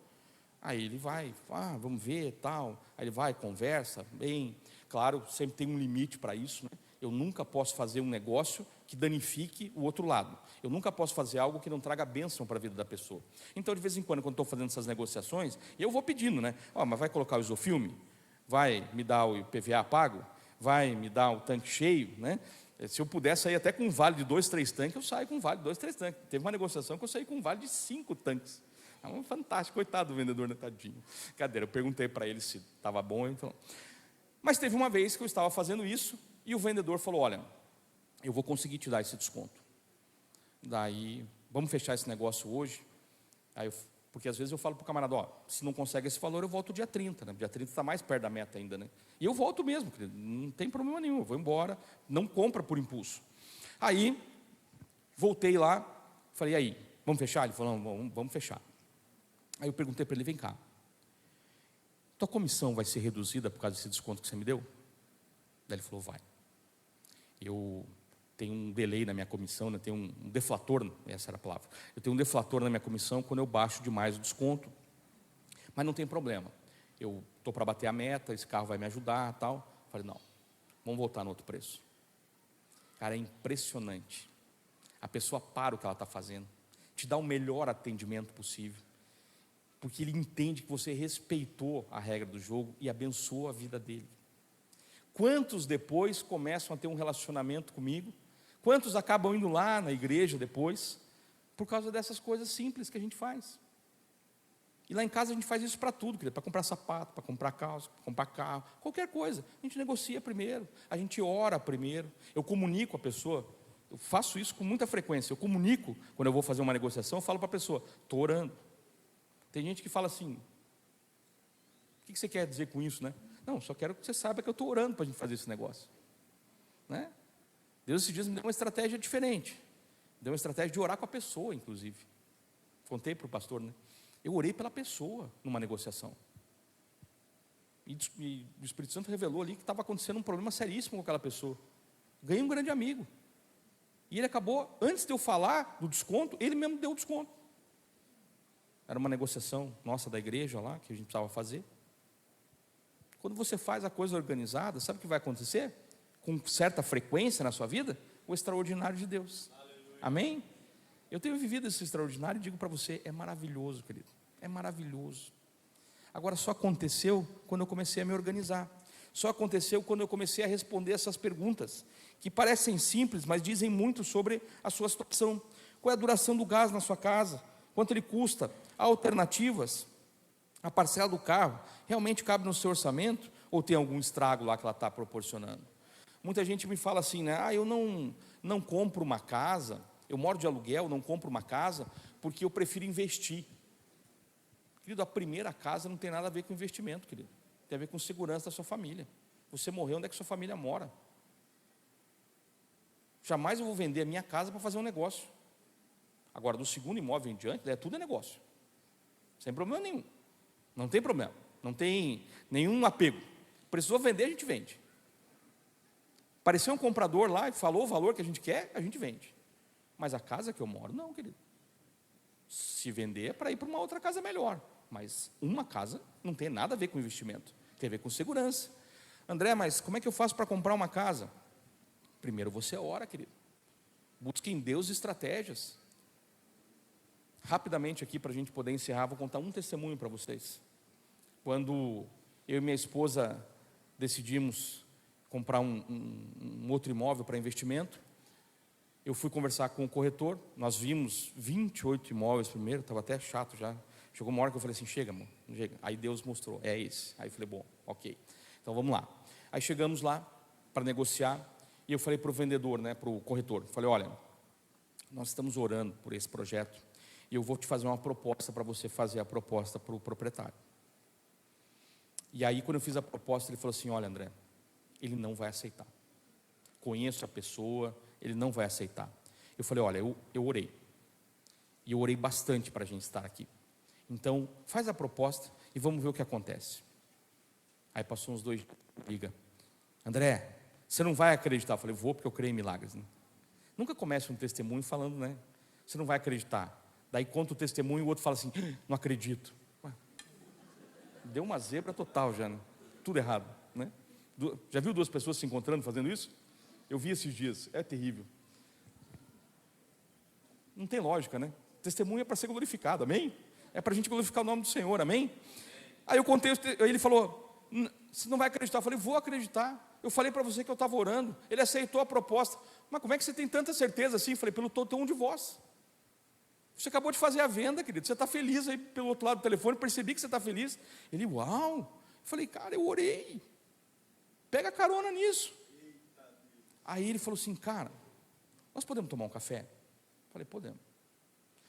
Aí ele vai: vamos ver, tal. Aí ele vai, conversa, bem, claro, sempre tem um limite para isso, né? Eu nunca posso fazer um negócio que danifique o outro lado. Eu nunca posso fazer algo que não traga bênção para a vida da pessoa. Então, de vez em quando estou fazendo essas negociações, eu vou pedindo, né? Mas vai colocar o isofilme? Vai me dar o IPVA pago? Vai me dar o tanque cheio, né? Se eu puder sair até com um vale de 2, 3 tanques, eu saio com um vale de 2, 3 tanques. Teve uma negociação que eu saí com um vale de 5 tanques. Fantástico, coitado do vendedor, né, tadinho. Cadeira, eu perguntei para ele se estava bom, ele falou. Mas teve uma vez que eu estava fazendo isso, e o vendedor falou: olha, eu vou conseguir te dar esse desconto. Daí, vamos fechar esse negócio hoje? Porque às vezes eu falo para o camarada: se não consegue esse valor, eu volto dia 30, né? Dia 30 está mais perto da meta ainda, né? E eu volto mesmo, não tem problema nenhum, eu vou embora, não compra por impulso. Aí, voltei lá, falei: aí, vamos fechar? Ele falou: não, vamos fechar. Aí eu perguntei para ele: vem cá, tua comissão vai ser reduzida por causa desse desconto que você me deu? Daí ele falou: vai. Eu tenho um delay na minha comissão, né? Tenho um deflator, essa era a palavra. Eu tenho um deflator na minha comissão quando eu baixo demais o desconto. Mas não tem problema. Eu estou para bater a meta, esse carro vai me ajudar, tal. Falei: não, vamos voltar no outro preço. Cara, é impressionante. A pessoa para o que ela está fazendo, te dá o melhor atendimento possível, porque ele entende que você respeitou a regra do jogo e abençoou a vida dele. Quantos depois começam a ter um relacionamento comigo? Quantos acabam indo lá na igreja depois? Por causa dessas coisas simples que a gente faz. E lá em casa a gente faz isso para tudo, para comprar sapato, para comprar calça, para comprar carro, qualquer coisa. A gente negocia primeiro, a gente ora primeiro. Eu comunico a pessoa, eu faço isso com muita frequência. Eu comunico, quando eu vou fazer uma negociação, eu falo para a pessoa: estou orando. Tem gente que fala assim: o que você quer dizer com isso, né? Não, só quero que você saiba que eu estou orando para a gente fazer esse negócio, né? Deus esses dias me deu uma estratégia diferente. Deu uma estratégia de orar com a pessoa, inclusive. Contei para o pastor, né? Eu orei pela pessoa numa negociação. E o Espírito Santo revelou ali que estava acontecendo um problema seríssimo com aquela pessoa. Ganhei um grande amigo. E ele acabou, antes de eu falar do desconto, ele mesmo deu o desconto. Era uma negociação nossa da igreja lá, que a gente precisava fazer. Quando você faz a coisa organizada, sabe o que vai acontecer? Com certa frequência na sua vida, o extraordinário de Deus. Aleluia. Amém? Eu tenho vivido esse extraordinário e digo para você: é maravilhoso, querido. É maravilhoso. Agora, só aconteceu quando eu comecei a me organizar. Só aconteceu quando eu comecei a responder essas perguntas, que parecem simples, mas dizem muito sobre a sua situação. Qual é a duração do gás na sua casa? Quanto ele custa? Há alternativas? A parcela do carro realmente cabe no seu orçamento? Ou tem algum estrago lá que ela está proporcionando? Muita gente me fala assim, né? Eu não compro uma casa, eu moro de aluguel, não compro uma casa, porque eu prefiro investir. Querido, a primeira casa não tem nada a ver com investimento, querido. Tem a ver com segurança da sua família. Você morreu, onde é que sua família mora? Jamais eu vou vender a minha casa para fazer um negócio. Agora, do segundo imóvel em diante, tudo é negócio. Sem problema nenhum. Não tem problema. Não tem nenhum apego. Precisou vender, a gente vende. Apareceu um comprador lá e falou o valor que a gente quer, a gente vende. Mas a casa que eu moro, não, querido. Se vender é para ir para uma outra casa melhor. Mas uma casa não tem nada a ver com investimento, tem a ver com segurança. André, mas como é que eu faço para comprar uma casa? Primeiro você ora, querido. Busque em Deus estratégias. Rapidamente aqui, para a gente poder encerrar, vou contar um testemunho para vocês. Quando eu e minha esposa decidimos comprar um outro imóvel para investimento, eu fui conversar com o corretor, nós vimos 28 imóveis primeiro, estava até chato já. Chegou uma hora que eu falei assim, chega, amor, chega. Aí Deus mostrou, é esse. Aí eu falei, bom, ok, então vamos lá. Aí chegamos lá para negociar, e eu falei para o vendedor, para o corretor, falei, olha, nós estamos orando por esse projeto, e eu vou te fazer uma proposta para você fazer a proposta para o proprietário. E aí quando eu fiz a proposta, ele falou assim, olha André, ele não vai aceitar. Conheço a pessoa, ele não vai aceitar. Eu falei, olha, eu orei. E eu orei bastante para a gente estar aqui. Então, faz a proposta e vamos ver o que acontece. Aí passou uns 2 dias, liga. André, você não vai acreditar. Eu falei, vou porque eu creio em milagres. Nunca comece um testemunho falando, você não vai acreditar. Daí conta o testemunho e o outro fala assim, não acredito. Ué, deu uma zebra total já, tudo errado. Já viu 2 pessoas se encontrando fazendo isso? Eu vi esses dias, é terrível. Não tem lógica, Testemunho é para ser glorificado, amém? É para a gente glorificar o nome do Senhor, amém? Aí eu contei, ele falou, você não vai acreditar. Eu falei, vou acreditar. Eu falei para você que eu estava orando. Ele aceitou a proposta. Mas como é que você tem tanta certeza assim? Eu falei, pelo tom de voz. Você acabou de fazer a venda, querido. Você está feliz aí pelo outro lado do telefone. Percebi que você está feliz. Ele, uau. Eu falei, cara, eu orei. Pega carona nisso. Aí ele falou assim, cara, nós podemos tomar um café? Eu falei, podemos.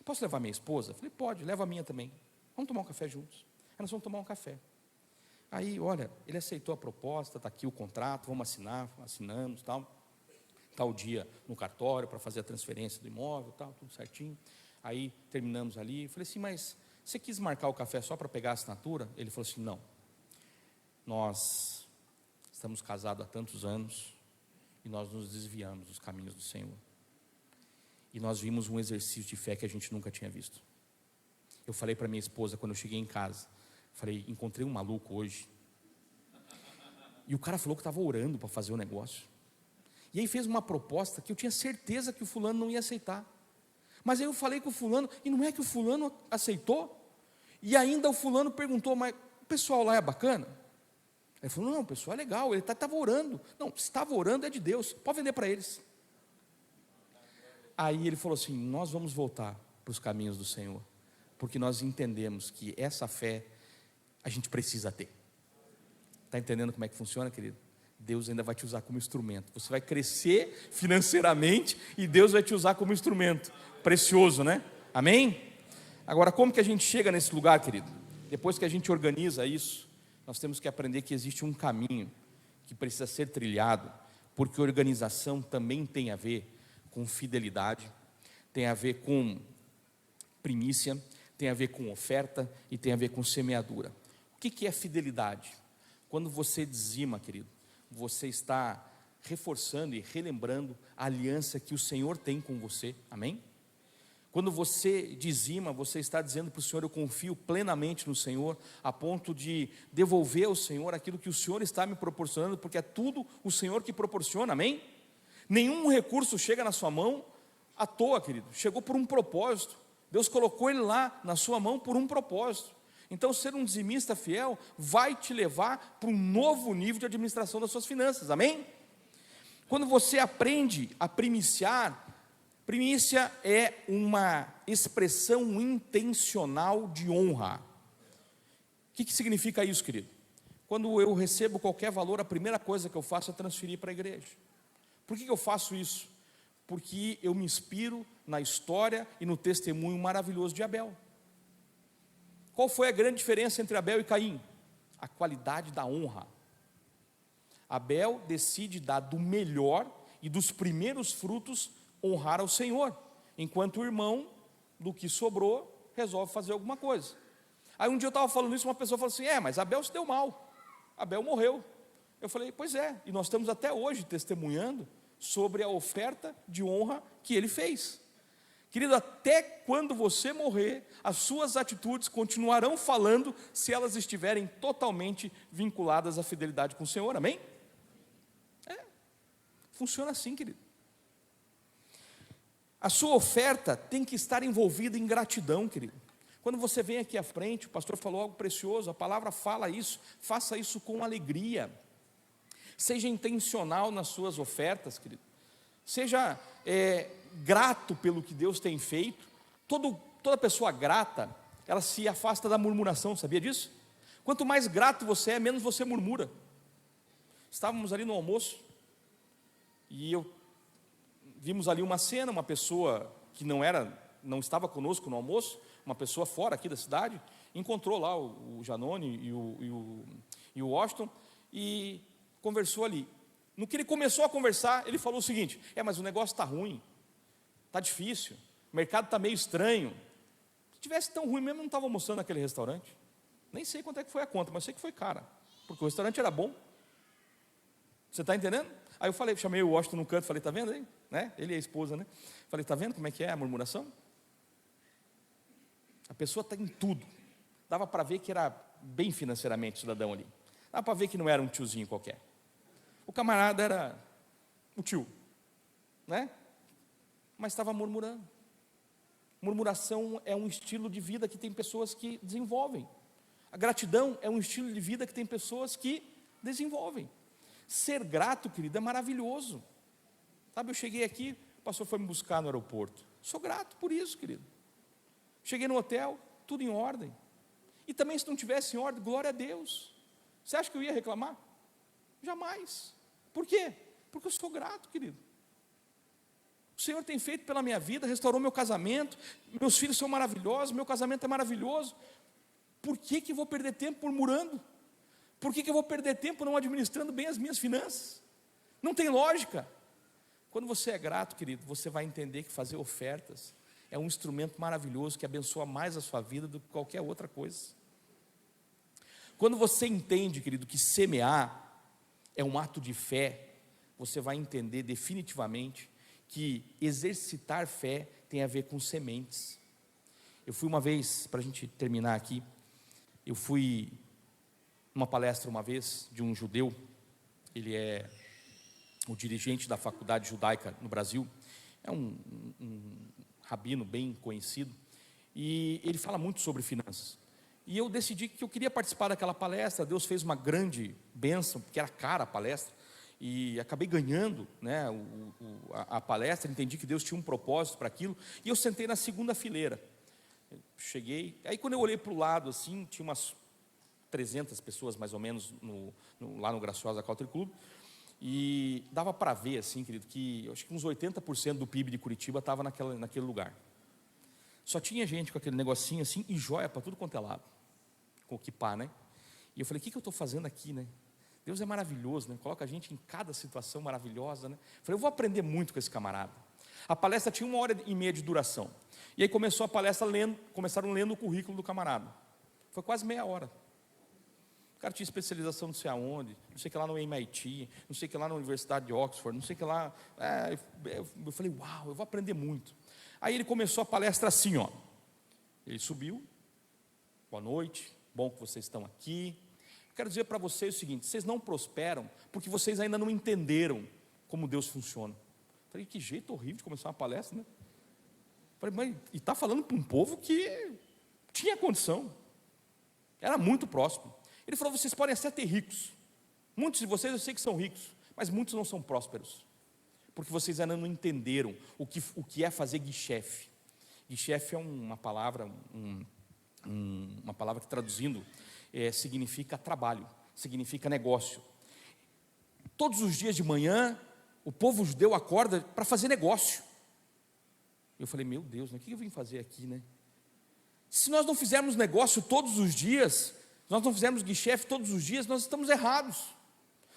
Posso levar minha esposa? Eu falei, pode, leva a minha também. Vamos tomar um café juntos. Aí nós vamos tomar um café. Aí, olha, ele aceitou a proposta, está aqui o contrato, vamos assinar, assinamos, tal dia no cartório para fazer a transferência do imóvel, tudo certinho. Aí terminamos ali, eu falei assim, mas você quis marcar o café só para pegar a assinatura? Ele falou assim, não, nós estamos casados há tantos anos e nós nos desviamos dos caminhos do Senhor. E nós vimos um exercício de fé que a gente nunca tinha visto. Eu falei para minha esposa, quando eu cheguei em casa, falei, encontrei um maluco hoje. E o cara falou que estava orando para fazer o negócio. E aí fez uma proposta que eu tinha certeza que o fulano não ia aceitar. Mas aí eu falei com o fulano, e não é que o fulano aceitou? E ainda o fulano perguntou, mas o pessoal lá é bacana? Ele falou, não, o pessoal é legal, ele estava orando. Não, se estava orando é de Deus, pode vender para eles. Aí ele falou assim, nós vamos voltar para os caminhos do Senhor, porque nós entendemos que essa fé a gente precisa ter. Está entendendo como é que funciona, querido? Deus ainda vai te usar como instrumento. Você vai crescer financeiramente e Deus vai te usar como instrumento. Precioso, Amém? Agora, como que a gente chega nesse lugar, querido? Depois que a gente organiza isso, nós temos que aprender que existe um caminho que precisa ser trilhado, porque organização também tem a ver com fidelidade, tem a ver com primícia, tem a ver com oferta e tem a ver com semeadura. O que é fidelidade? Quando você dizima, querido, você está reforçando e relembrando a aliança que o Senhor tem com você, amém? Quando você dizima, você está dizendo para o Senhor, eu confio plenamente no Senhor, a ponto de devolver ao Senhor aquilo que o Senhor está me proporcionando, porque é tudo o Senhor que proporciona, amém? Nenhum recurso chega na sua mão à toa, querido, chegou por um propósito. Deus colocou ele lá na sua mão por um propósito. Então ser um dizimista fiel vai te levar para um novo nível de administração das suas finanças, amém? Quando você aprende a primiciar, primícia é uma expressão intencional de honra. O que significa isso, querido? Quando eu recebo qualquer valor, a primeira coisa que eu faço é transferir para a igreja. Por que eu faço isso? Porque eu me inspiro na história e no testemunho maravilhoso de Abel. Qual foi a grande diferença entre Abel e Caim? A qualidade da honra. Abel decide dar do melhor e dos primeiros frutos honrar ao Senhor, enquanto o irmão, do que sobrou, resolve fazer alguma coisa. Aí um dia eu estava falando isso, uma pessoa falou assim, mas Abel se deu mal, Abel morreu. Eu falei, pois é, e nós estamos até hoje testemunhando sobre a oferta de honra que ele fez. Querido, até quando você morrer, as suas atitudes continuarão falando se elas estiverem totalmente vinculadas à fidelidade com o Senhor, amém? Funciona assim, querido. A sua oferta tem que estar envolvida em gratidão, querido. Quando você vem aqui à frente, o pastor falou algo precioso, a palavra fala isso, faça isso com alegria. Seja intencional nas suas ofertas, querido. Seja grato pelo que Deus tem feito. Toda pessoa grata, ela se afasta da murmuração, sabia disso? Quanto mais grato você é, menos você murmura. Estávamos ali no almoço, e vimos ali uma cena, uma pessoa que não estava conosco no almoço, uma pessoa fora aqui da cidade, encontrou lá o Janone e o Washington, e conversou ali. No que ele começou a conversar, ele falou o seguinte: mas o negócio está ruim, está difícil, o mercado está meio estranho. Se tivesse tão ruim mesmo, não estava almoçando naquele restaurante. Nem sei quanto é que foi a conta, mas sei que foi cara, porque o restaurante era bom. Você está entendendo? Aí eu chamei o Washington no canto, falei, está vendo aí? Né? Ele e a esposa, né? Falei, está vendo como é que é a murmuração? A pessoa está em tudo. Dava para ver que era bem financeiramente cidadão ali. Dava para ver que não era um tiozinho qualquer. O camarada era o tio, né? Mas estava murmurando. Murmuração é um estilo de vida que tem pessoas que desenvolvem. A gratidão é um estilo de vida que tem pessoas que desenvolvem. Ser grato, querido, é maravilhoso. Sabe, eu cheguei aqui, o pastor foi me buscar no aeroporto. Sou grato por isso, querido. Cheguei no hotel, tudo em ordem. E também, se não tivesse em ordem, glória a Deus. Você acha que eu ia reclamar? Jamais. Por quê? Porque eu sou grato, querido. O Senhor tem feito pela minha vida, restaurou meu casamento, meus filhos são maravilhosos, meu casamento é maravilhoso. Por que eu vou perder tempo murmurando? Por que eu vou perder tempo não administrando bem as minhas finanças? Não tem lógica. Quando você é grato, querido, você vai entender que fazer ofertas é um instrumento maravilhoso que abençoa mais a sua vida do que qualquer outra coisa. Quando você entende, querido, que semear é um ato de fé, você vai entender definitivamente que exercitar fé tem a ver com sementes. Eu fui uma vez, para a gente terminar aqui, eu fui numa palestra uma vez de um judeu, ele é o dirigente da faculdade judaica no Brasil, é um rabino bem conhecido, e ele fala muito sobre finanças. E eu decidi que eu queria participar daquela palestra. Deus fez uma grande bênção, porque era cara a palestra, e acabei ganhando, né, a palestra. Entendi que Deus tinha um propósito para aquilo, e eu sentei na segunda fileira. Eu cheguei, aí quando eu olhei para o lado assim, tinha umas 300 pessoas mais ou menos lá no Graciosa Country Club, e dava para ver assim, querido, que eu acho que uns 80% do PIB de Curitiba estava naquele lugar. Só tinha gente com aquele negocinho assim, e joia para tudo quanto é lado, com o kippá, né? E eu falei, o que eu estou fazendo aqui, né? Deus é maravilhoso, né? Coloca a gente em cada situação maravilhosa, né? Eu falei, eu vou aprender muito com esse camarada. A palestra tinha 1h30 de duração, e aí começou a palestra começaram lendo o currículo do camarada. Foi quase meia hora. O cara tinha especialização não sei aonde, não sei que lá no MIT, não sei que lá na Universidade de Oxford, não sei que lá. Eu falei, uau, eu vou aprender muito. Aí ele começou a palestra assim, ó. Ele subiu, boa noite, bom que vocês estão aqui. Quero dizer para vocês o seguinte: vocês não prosperam porque vocês ainda não entenderam como Deus funciona. Falei, que jeito horrível de começar uma palestra, né? Falei, mas e está falando para um povo que tinha condição, era muito próximo. Ele falou, vocês podem até ter ricos, muitos de vocês eu sei que são ricos, mas muitos não são prósperos, porque vocês ainda não entenderam o que é fazer guichefe. Guichefe é uma palavra, uma palavra que traduzindo significa trabalho, significa negócio. Todos os dias de manhã, o povo judeu acorda para fazer negócio. Eu falei, meu Deus, né, o que eu vim fazer aqui, né? Se nós não fizermos negócio todos os dias, nós não fizermos guichefe todos os dias, nós estamos errados.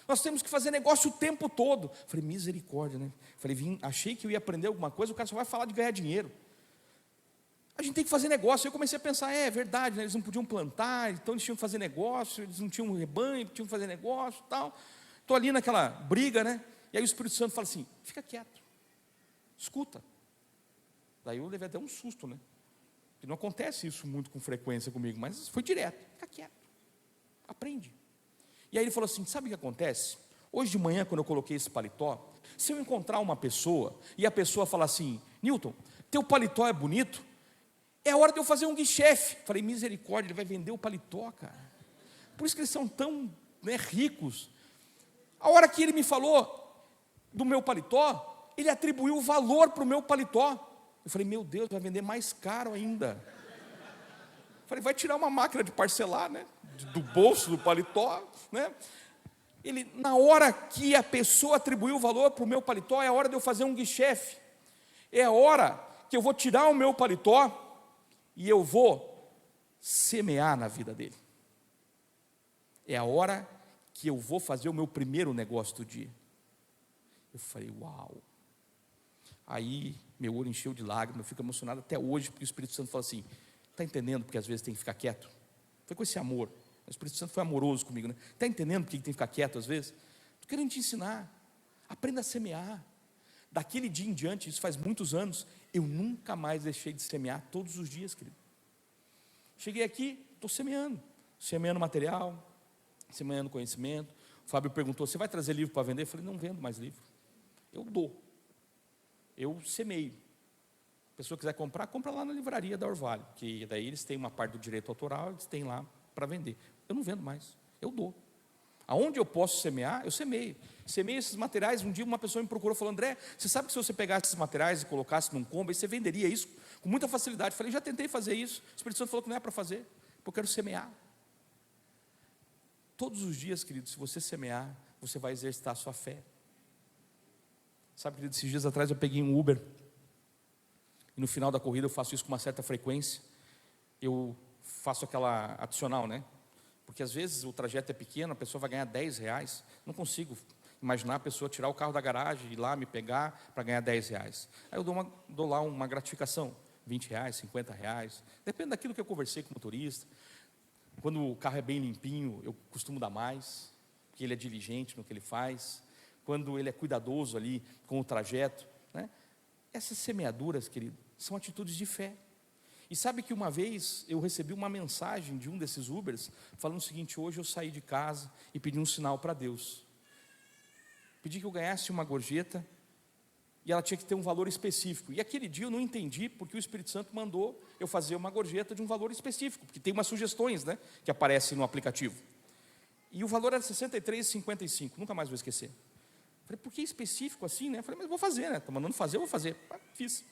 Nós temos que fazer negócio o tempo todo. Falei, misericórdia, né? Falei, achei que eu ia aprender alguma coisa, o cara só vai falar de ganhar dinheiro. A gente tem que fazer negócio. Eu comecei a pensar, é verdade, né? Eles não podiam plantar, então eles tinham que fazer negócio, eles não tinham um rebanho, tinham que fazer negócio e tal. Estou ali naquela briga, né? E aí o Espírito Santo fala assim, fica quieto, escuta. Daí eu levei até um susto, né? Porque não acontece isso muito com frequência comigo, mas foi direto. Fica quieto, aprende. E aí ele falou assim, sabe o que acontece? Hoje de manhã, quando eu coloquei esse paletó, se eu encontrar uma pessoa, e a pessoa falar assim, Newton, teu paletó é bonito, é hora de eu fazer um guichefe. Falei, misericórdia, ele vai vender o paletó, cara. Por isso que eles são tão, né, ricos. A hora que ele me falou do meu paletó, ele atribuiu o valor para o meu paletó. Eu falei, meu Deus, vai vender mais caro ainda. Falei, vai tirar uma máquina de parcelar, né, do bolso do paletó, né? Ele, na hora que a pessoa atribuiu o valor para o meu paletó, é a hora de eu fazer um guichefe. É a hora que eu vou tirar o meu paletó e eu vou semear na vida dele. É a hora que eu vou fazer o meu primeiro negócio do dia. Eu falei, uau. Aí meu olho encheu de lágrimas, eu fico emocionado até hoje, porque o Espírito Santo fala assim, está entendendo porque às vezes tem que ficar quieto? Foi com esse amor, o Espírito Santo foi amoroso comigo, né? Está entendendo porque tem que ficar quieto às vezes? Estou querendo te ensinar, aprenda a semear. Daquele dia em diante, isso faz muitos anos, eu nunca mais deixei de semear todos os dias, querido. Cheguei aqui, estou semeando material, semeando conhecimento. O Fábio perguntou, você vai trazer livro para vender? Eu falei, não vendo mais livro, eu dou, eu semeio. A pessoa quiser comprar, compra lá na livraria da Orvalho, que daí eles têm uma parte do direito autoral, eles têm lá para vender. Eu não vendo mais, eu dou. Aonde eu posso semear, eu semeio. Semeio esses materiais. Um dia uma pessoa me procurou e falou, André, você sabe que se você pegasse esses materiais e colocasse num combo, você venderia isso com muita facilidade. Eu falei, já tentei fazer isso. O Espírito Santo falou que não é para fazer, porque eu quero semear. Todos os dias, querido, se você semear, você vai exercitar a sua fé. Sabe, querido, esses dias atrás eu peguei um Uber, e no final da corrida eu faço isso com uma certa frequência. Eu faço aquela adicional, né? Porque às vezes o trajeto é pequeno, a pessoa vai ganhar R$10. Não consigo imaginar a pessoa tirar o carro da garagem, ir lá me pegar para ganhar R$10. Aí eu dou lá uma gratificação, R$20, R$50. Depende daquilo que eu conversei com o motorista. Quando o carro é bem limpinho, eu costumo dar mais, porque ele é diligente no que ele faz. Quando ele é cuidadoso ali com o trajeto, né? Essas semeaduras, querido, são atitudes de fé. E sabe que uma vez eu recebi uma mensagem de um desses Ubers, falando o seguinte, hoje eu saí de casa e pedi um sinal para Deus. Pedi que eu ganhasse uma gorjeta, e ela tinha que ter um valor específico. E aquele dia eu não entendi, porque o Espírito Santo mandou eu fazer uma gorjeta de um valor específico, porque tem umas sugestões, né, que aparecem no aplicativo. E o valor era R$ 63,55, nunca mais vou esquecer. Falei, por que específico assim, né? Falei, mas vou fazer, né? Está mandando fazer, eu vou fazer. Fiz.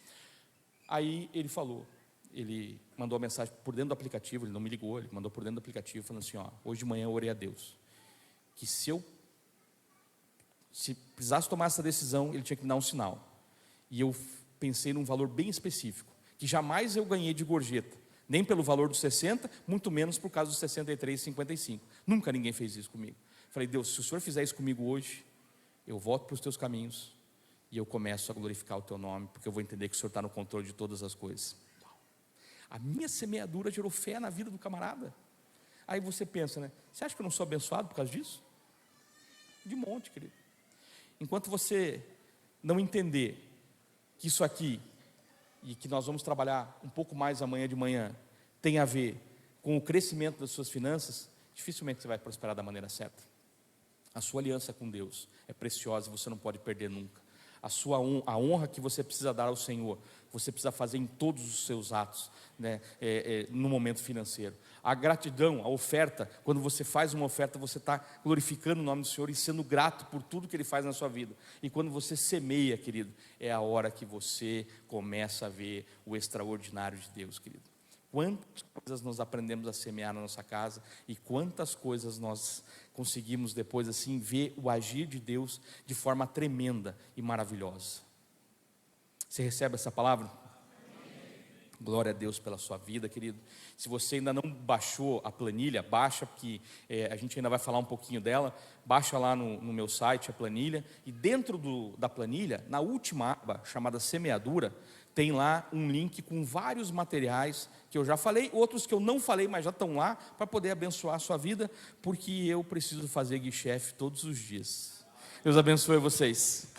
Aí ele falou, ele mandou a mensagem por dentro do aplicativo, ele não me ligou, ele mandou por dentro do aplicativo, falando assim, ó, hoje de manhã eu orei a Deus, que se precisasse tomar essa decisão, ele tinha que me dar um sinal. E eu pensei num valor bem específico, que jamais eu ganhei de gorjeta, nem pelo valor dos 60, muito menos por causa dos 63,55. Nunca ninguém fez isso comigo. Falei, Deus, se o Senhor fizer isso comigo hoje, eu volto para os teus caminhos, e eu começo a glorificar o teu nome, porque eu vou entender que o Senhor está no controle de todas as coisas. A minha semeadura gerou fé na vida do camarada. Aí você pensa, né? Você acha que eu não sou abençoado por causa disso? De monte, querido. Enquanto você não entender que isso aqui, e que nós vamos trabalhar um pouco mais amanhã de manhã, tem a ver com o crescimento das suas finanças, dificilmente você vai prosperar da maneira certa. A sua aliança com Deus é preciosa e você não pode perder nunca. A honra que você precisa dar ao Senhor, você precisa fazer em todos os seus atos, né, no momento financeiro. A gratidão, a oferta, quando você faz uma oferta, você está glorificando o nome do Senhor e sendo grato por tudo que Ele faz na sua vida. E quando você semeia, querido, é a hora que você começa a ver o extraordinário de Deus, querido. Quantas coisas nós aprendemos a semear na nossa casa e quantas coisas nós conseguimos depois assim ver o agir de Deus de forma tremenda e maravilhosa. Você recebe essa palavra? Amém. Glória a Deus pela sua vida, querido. Se você ainda não baixou a planilha, baixa, porque a gente ainda vai falar um pouquinho dela. Baixa lá no meu site a planilha, e dentro da planilha, na última aba chamada semeadura, tem lá um link com vários materiais que eu já falei, outros que eu não falei, mas já estão lá, para poder abençoar a sua vida, porque eu preciso fazer guichefe todos os dias. Deus abençoe vocês.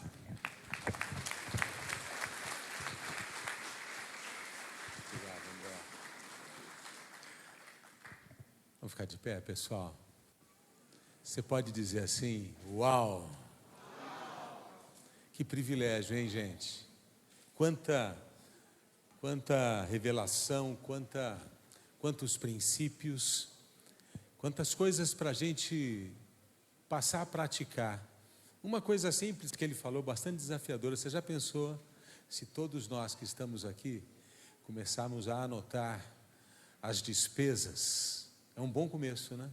ficar de pé, pessoal? Você pode dizer assim: uau! Que privilégio, hein, gente? Quanta revelação, quantos princípios, quantas coisas para a gente passar a praticar. Uma coisa simples que ele falou, bastante desafiadora. Você já pensou se todos nós que estamos aqui começarmos a anotar as despesas? É um bom começo, né?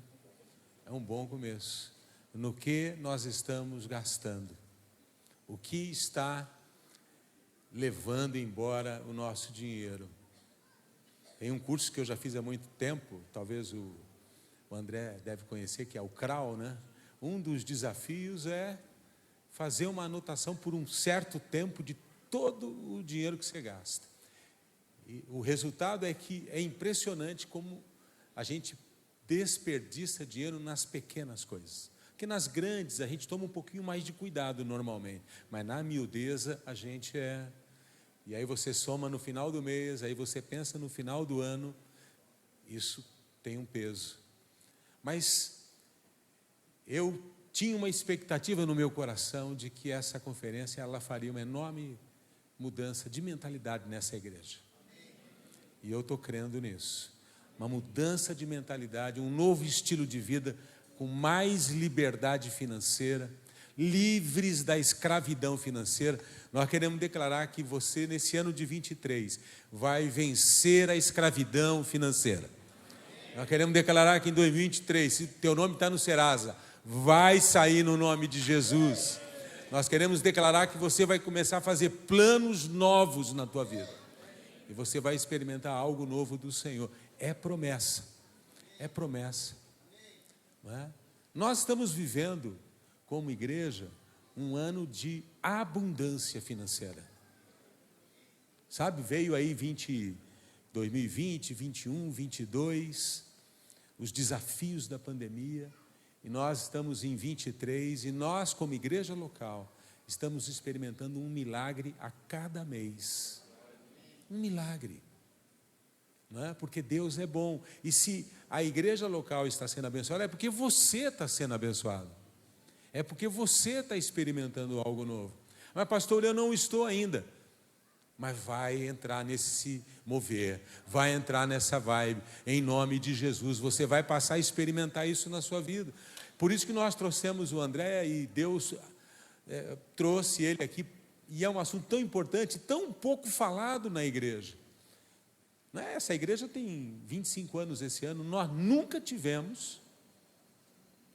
É um bom começo. No que nós estamos gastando? O que está levando embora o nosso dinheiro? Tem um curso que eu já fiz há muito tempo, talvez o André deve conhecer, que é o CRAU, né? Um dos desafios é fazer uma anotação por um certo tempo de todo o dinheiro que você gasta. E o resultado é que é impressionante como a gente desperdiça dinheiro nas pequenas coisas. Porque nas grandes a gente toma um pouquinho mais de cuidado normalmente, mas na miudeza a gente é... E aí você soma no final do mês, aí você pensa no final do ano, isso tem um peso. Mas eu tinha uma expectativa no meu coração de que essa conferência ela faria uma enorme mudança de mentalidade nessa igreja. E eu estou crendo nisso. Uma mudança de mentalidade, um novo estilo de vida com mais liberdade financeira, livres da escravidão financeira. Nós queremos declarar que você, nesse ano de 23, vai vencer a escravidão financeira. Nós queremos declarar que em 2023, se teu nome está no Serasa, vai sair no nome de Jesus. Nós queremos declarar que você vai começar a fazer planos novos na tua vida. E você vai experimentar algo novo do Senhor. É promessa. É promessa. Não é? Nós estamos vivendo, como igreja, um ano de abundância financeira. Sabe, veio aí 2020, 21, 22, os desafios da pandemia, e nós estamos em 23, e nós, como igreja local, estamos experimentando um milagre a cada mês. Um milagre. Não é? Porque Deus é bom. E se a igreja local está sendo abençoada, é porque você está sendo abençoado. É porque você está experimentando algo novo. Mas pastor, eu não estou ainda. Mas vai entrar nesse mover, vai entrar nessa vibe, em nome de Jesus. Você vai passar a experimentar isso na sua vida. Por isso que nós trouxemos o André, e Deus trouxe ele aqui. E é um assunto tão importante, tão pouco falado na igreja. Essa igreja tem 25 anos esse ano, nós nunca tivemos,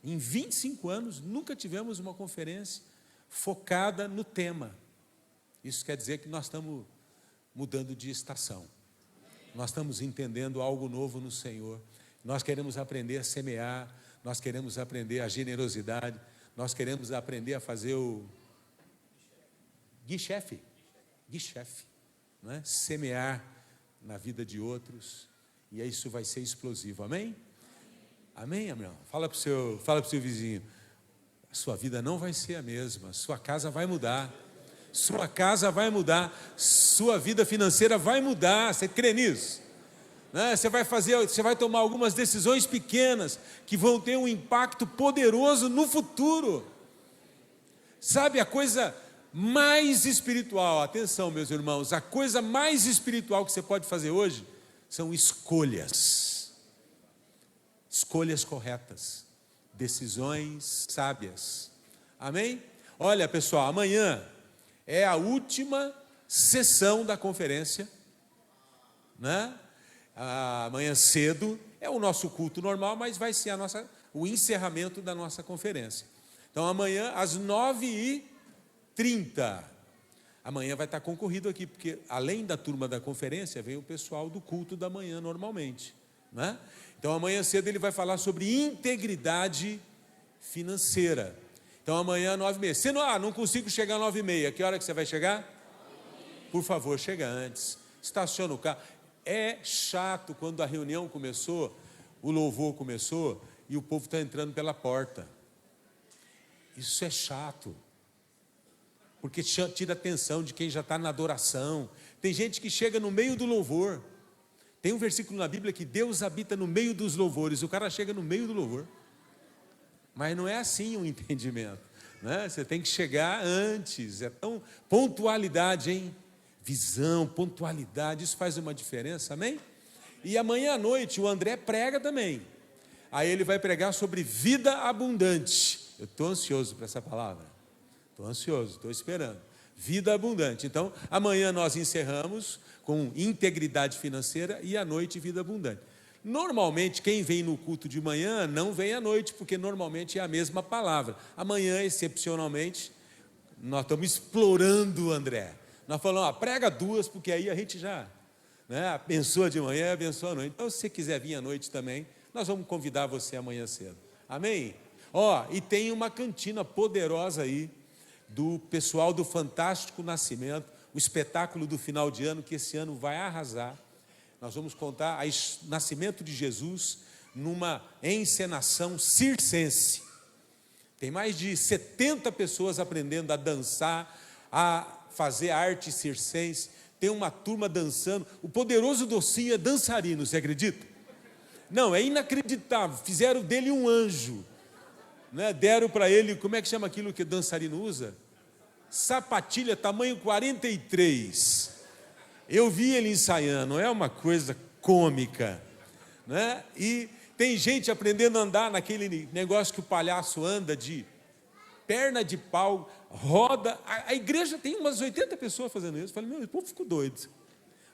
em 25 anos, nunca tivemos uma conferência focada no tema. Isso quer dizer que nós estamos mudando de estação. Nós estamos entendendo algo novo no Senhor. Nós queremos aprender a semear, nós queremos aprender a generosidade, nós queremos aprender a fazer o guichefe, não é? Semear na vida de outros, e isso vai ser explosivo, amém? Amém, amém? Fala para o seu vizinho, a sua vida não vai ser a mesma, sua casa vai mudar, sua casa vai mudar, sua vida financeira vai mudar, você crê nisso? Né? Você vai tomar algumas decisões pequenas, que vão ter um impacto poderoso no futuro, sabe, a coisa mais espiritual, atenção meus irmãos, a coisa mais espiritual que você pode fazer hoje, são escolhas corretas, decisões sábias, amém? Olha pessoal, amanhã é a última sessão da conferência, né? Amanhã cedo, é o nosso culto normal, mas vai ser o encerramento da nossa conferência, então amanhã às 9h30, amanhã vai estar concorrido aqui, porque além da turma da conferência, vem o pessoal do culto da manhã normalmente, né? Então amanhã cedo ele vai falar sobre integridade financeira. Então amanhã 9h30, se não consigo chegar às 9h30, que hora que você vai chegar? Por favor, chega antes, estaciona o carro. É chato quando a reunião começou, o louvor começou, e o povo está entrando pela porta. Isso é chato, porque tira a atenção de quem já está na adoração. Tem gente que chega no meio do louvor, Tem um versículo na Bíblia que Deus habita no meio dos louvores. O cara chega no meio do louvor. Mas não é assim o entendimento, né? Você tem que chegar antes. É tão pontualidade, hein? Visão, pontualidade, isso faz uma diferença, amém? E amanhã à noite o André prega também. Aí ele vai pregar sobre vida abundante. Eu estou ansioso para essa palavra. Estou ansioso, estou esperando. Vida abundante. Então, amanhã nós encerramos com integridade financeira e à noite vida abundante. Normalmente, quem vem no culto de manhã não vem à noite, porque normalmente é a mesma palavra. Amanhã, excepcionalmente, nós estamos explorando o André. Nós falamos, prega duas, porque aí a gente já, né, abençoa de manhã, abençoa à noite. Então, se você quiser vir à noite também, nós vamos convidar você amanhã cedo. Amém? E tem uma cantina poderosa aí, do pessoal do Fantástico Nascimento, o espetáculo do final de ano, que esse ano vai arrasar. Nós vamos contar o nascimento de Jesus numa encenação circense. Tem mais de 70 pessoas aprendendo a dançar, a fazer arte circense. Tem uma turma dançando. O Poderoso Docinho é dançarino, você acredita? Não, é inacreditável. Fizeram dele um anjo, né? Deram para ele, como é que chama aquilo que dançarino usa? Sapatilha, tamanho 43. Eu vi ele ensaiando, é uma coisa cômica, né? E tem gente aprendendo a andar naquele negócio que o palhaço anda, de perna de pau, roda. A igreja tem umas 80 pessoas fazendo isso. Eu falei, meu, o povo ficou doido.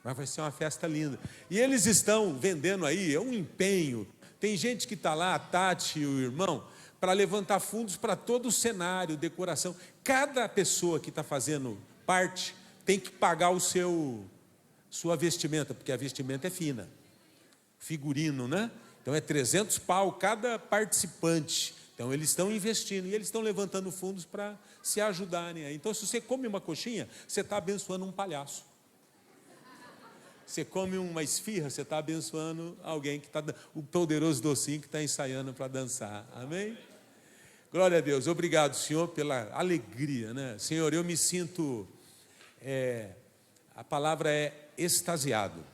Mas vai ser uma festa linda. E eles estão vendendo aí, é um empenho. Tem gente que está lá, a Tati e o irmão, para levantar fundos para todo o cenário, decoração. Cada pessoa que está fazendo parte tem que pagar sua vestimenta, porque a vestimenta é fina. Figurino, né? Então é 300 pau cada participante. Então eles estão investindo e eles estão levantando fundos para se ajudarem. Então, se você come uma coxinha, você está abençoando um palhaço. Você come uma esfirra, você está abençoando alguém que está, o Poderoso Docinho que está ensaiando para dançar. Amém? Glória a Deus. Obrigado, Senhor, pela alegria, né? Senhor, eu me sinto, a palavra é extasiado.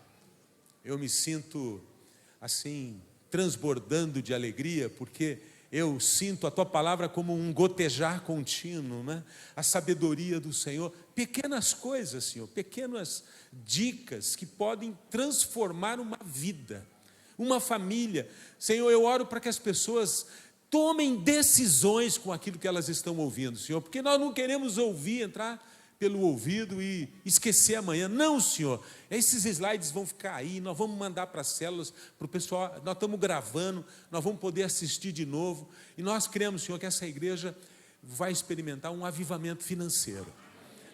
Eu me sinto, assim, transbordando de alegria, porque eu sinto a Tua palavra como um gotejar contínuo, né? A sabedoria do Senhor, pequenas coisas, Senhor, pequenas dicas que podem transformar uma vida, uma família. Senhor, eu oro para que as pessoas tomem decisões com aquilo que elas estão ouvindo, Senhor, porque nós não queremos ouvir, entrar pelo ouvido e esquecer amanhã. Não, Senhor, esses slides vão ficar aí, nós vamos mandar para as células, para o pessoal, nós estamos gravando, nós vamos poder assistir de novo, e nós cremos, Senhor, que essa igreja vai experimentar um avivamento financeiro.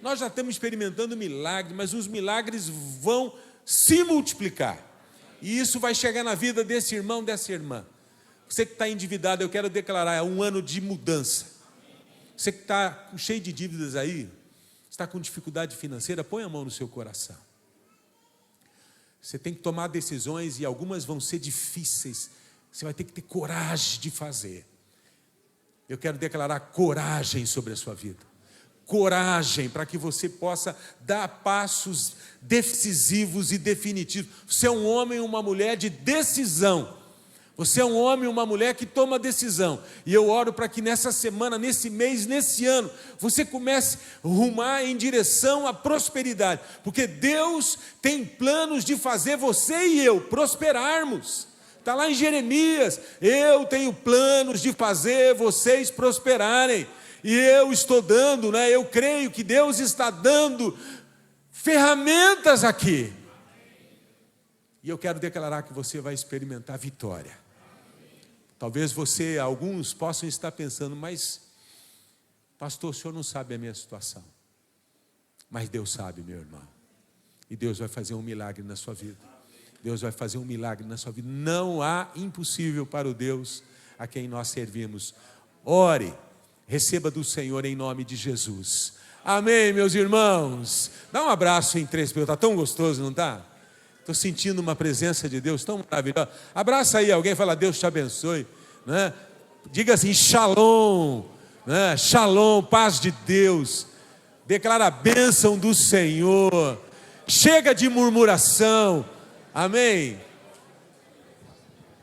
Nós já estamos experimentando milagres, mas os milagres vão se multiplicar, e isso vai chegar na vida desse irmão, dessa irmã. Você que está endividado, eu quero declarar, é um ano de mudança. Você que está cheio de dívidas aí, está com dificuldade financeira, põe a mão no seu coração. Você tem que tomar decisões e algumas vão ser difíceis. Você vai ter que ter coragem de fazer. Eu quero declarar coragem sobre a sua vida. Coragem para que você possa dar passos decisivos e definitivos. Você é um homem e uma mulher de decisão. Você é um homem e uma mulher que toma decisão. E eu oro para que nessa semana, nesse mês, nesse ano, você comece a rumar em direção à prosperidade. Porque Deus tem planos de fazer você e eu prosperarmos. Está lá em Jeremias, eu tenho planos de fazer vocês prosperarem. E eu estou dando, né? Eu creio que Deus está dando ferramentas aqui. E eu quero declarar que você vai experimentar vitória. Talvez alguns possam estar pensando, mas, pastor, o senhor não sabe a minha situação. Mas Deus sabe, meu irmão. E Deus vai fazer um milagre na sua vida. Deus vai fazer um milagre na sua vida. Não há impossível para o Deus a quem nós servimos. Ore, receba do Senhor em nome de Jesus. Amém, meus irmãos. Dá um abraço em 3 pessoas. Está tão gostoso, não está? Estou sentindo uma presença de Deus tão maravilhosa. Abraça aí alguém e fala, Deus te abençoe, né? Diga assim, shalom, né? Shalom, paz de Deus. Declara a bênção do Senhor. Chega de murmuração. Amém.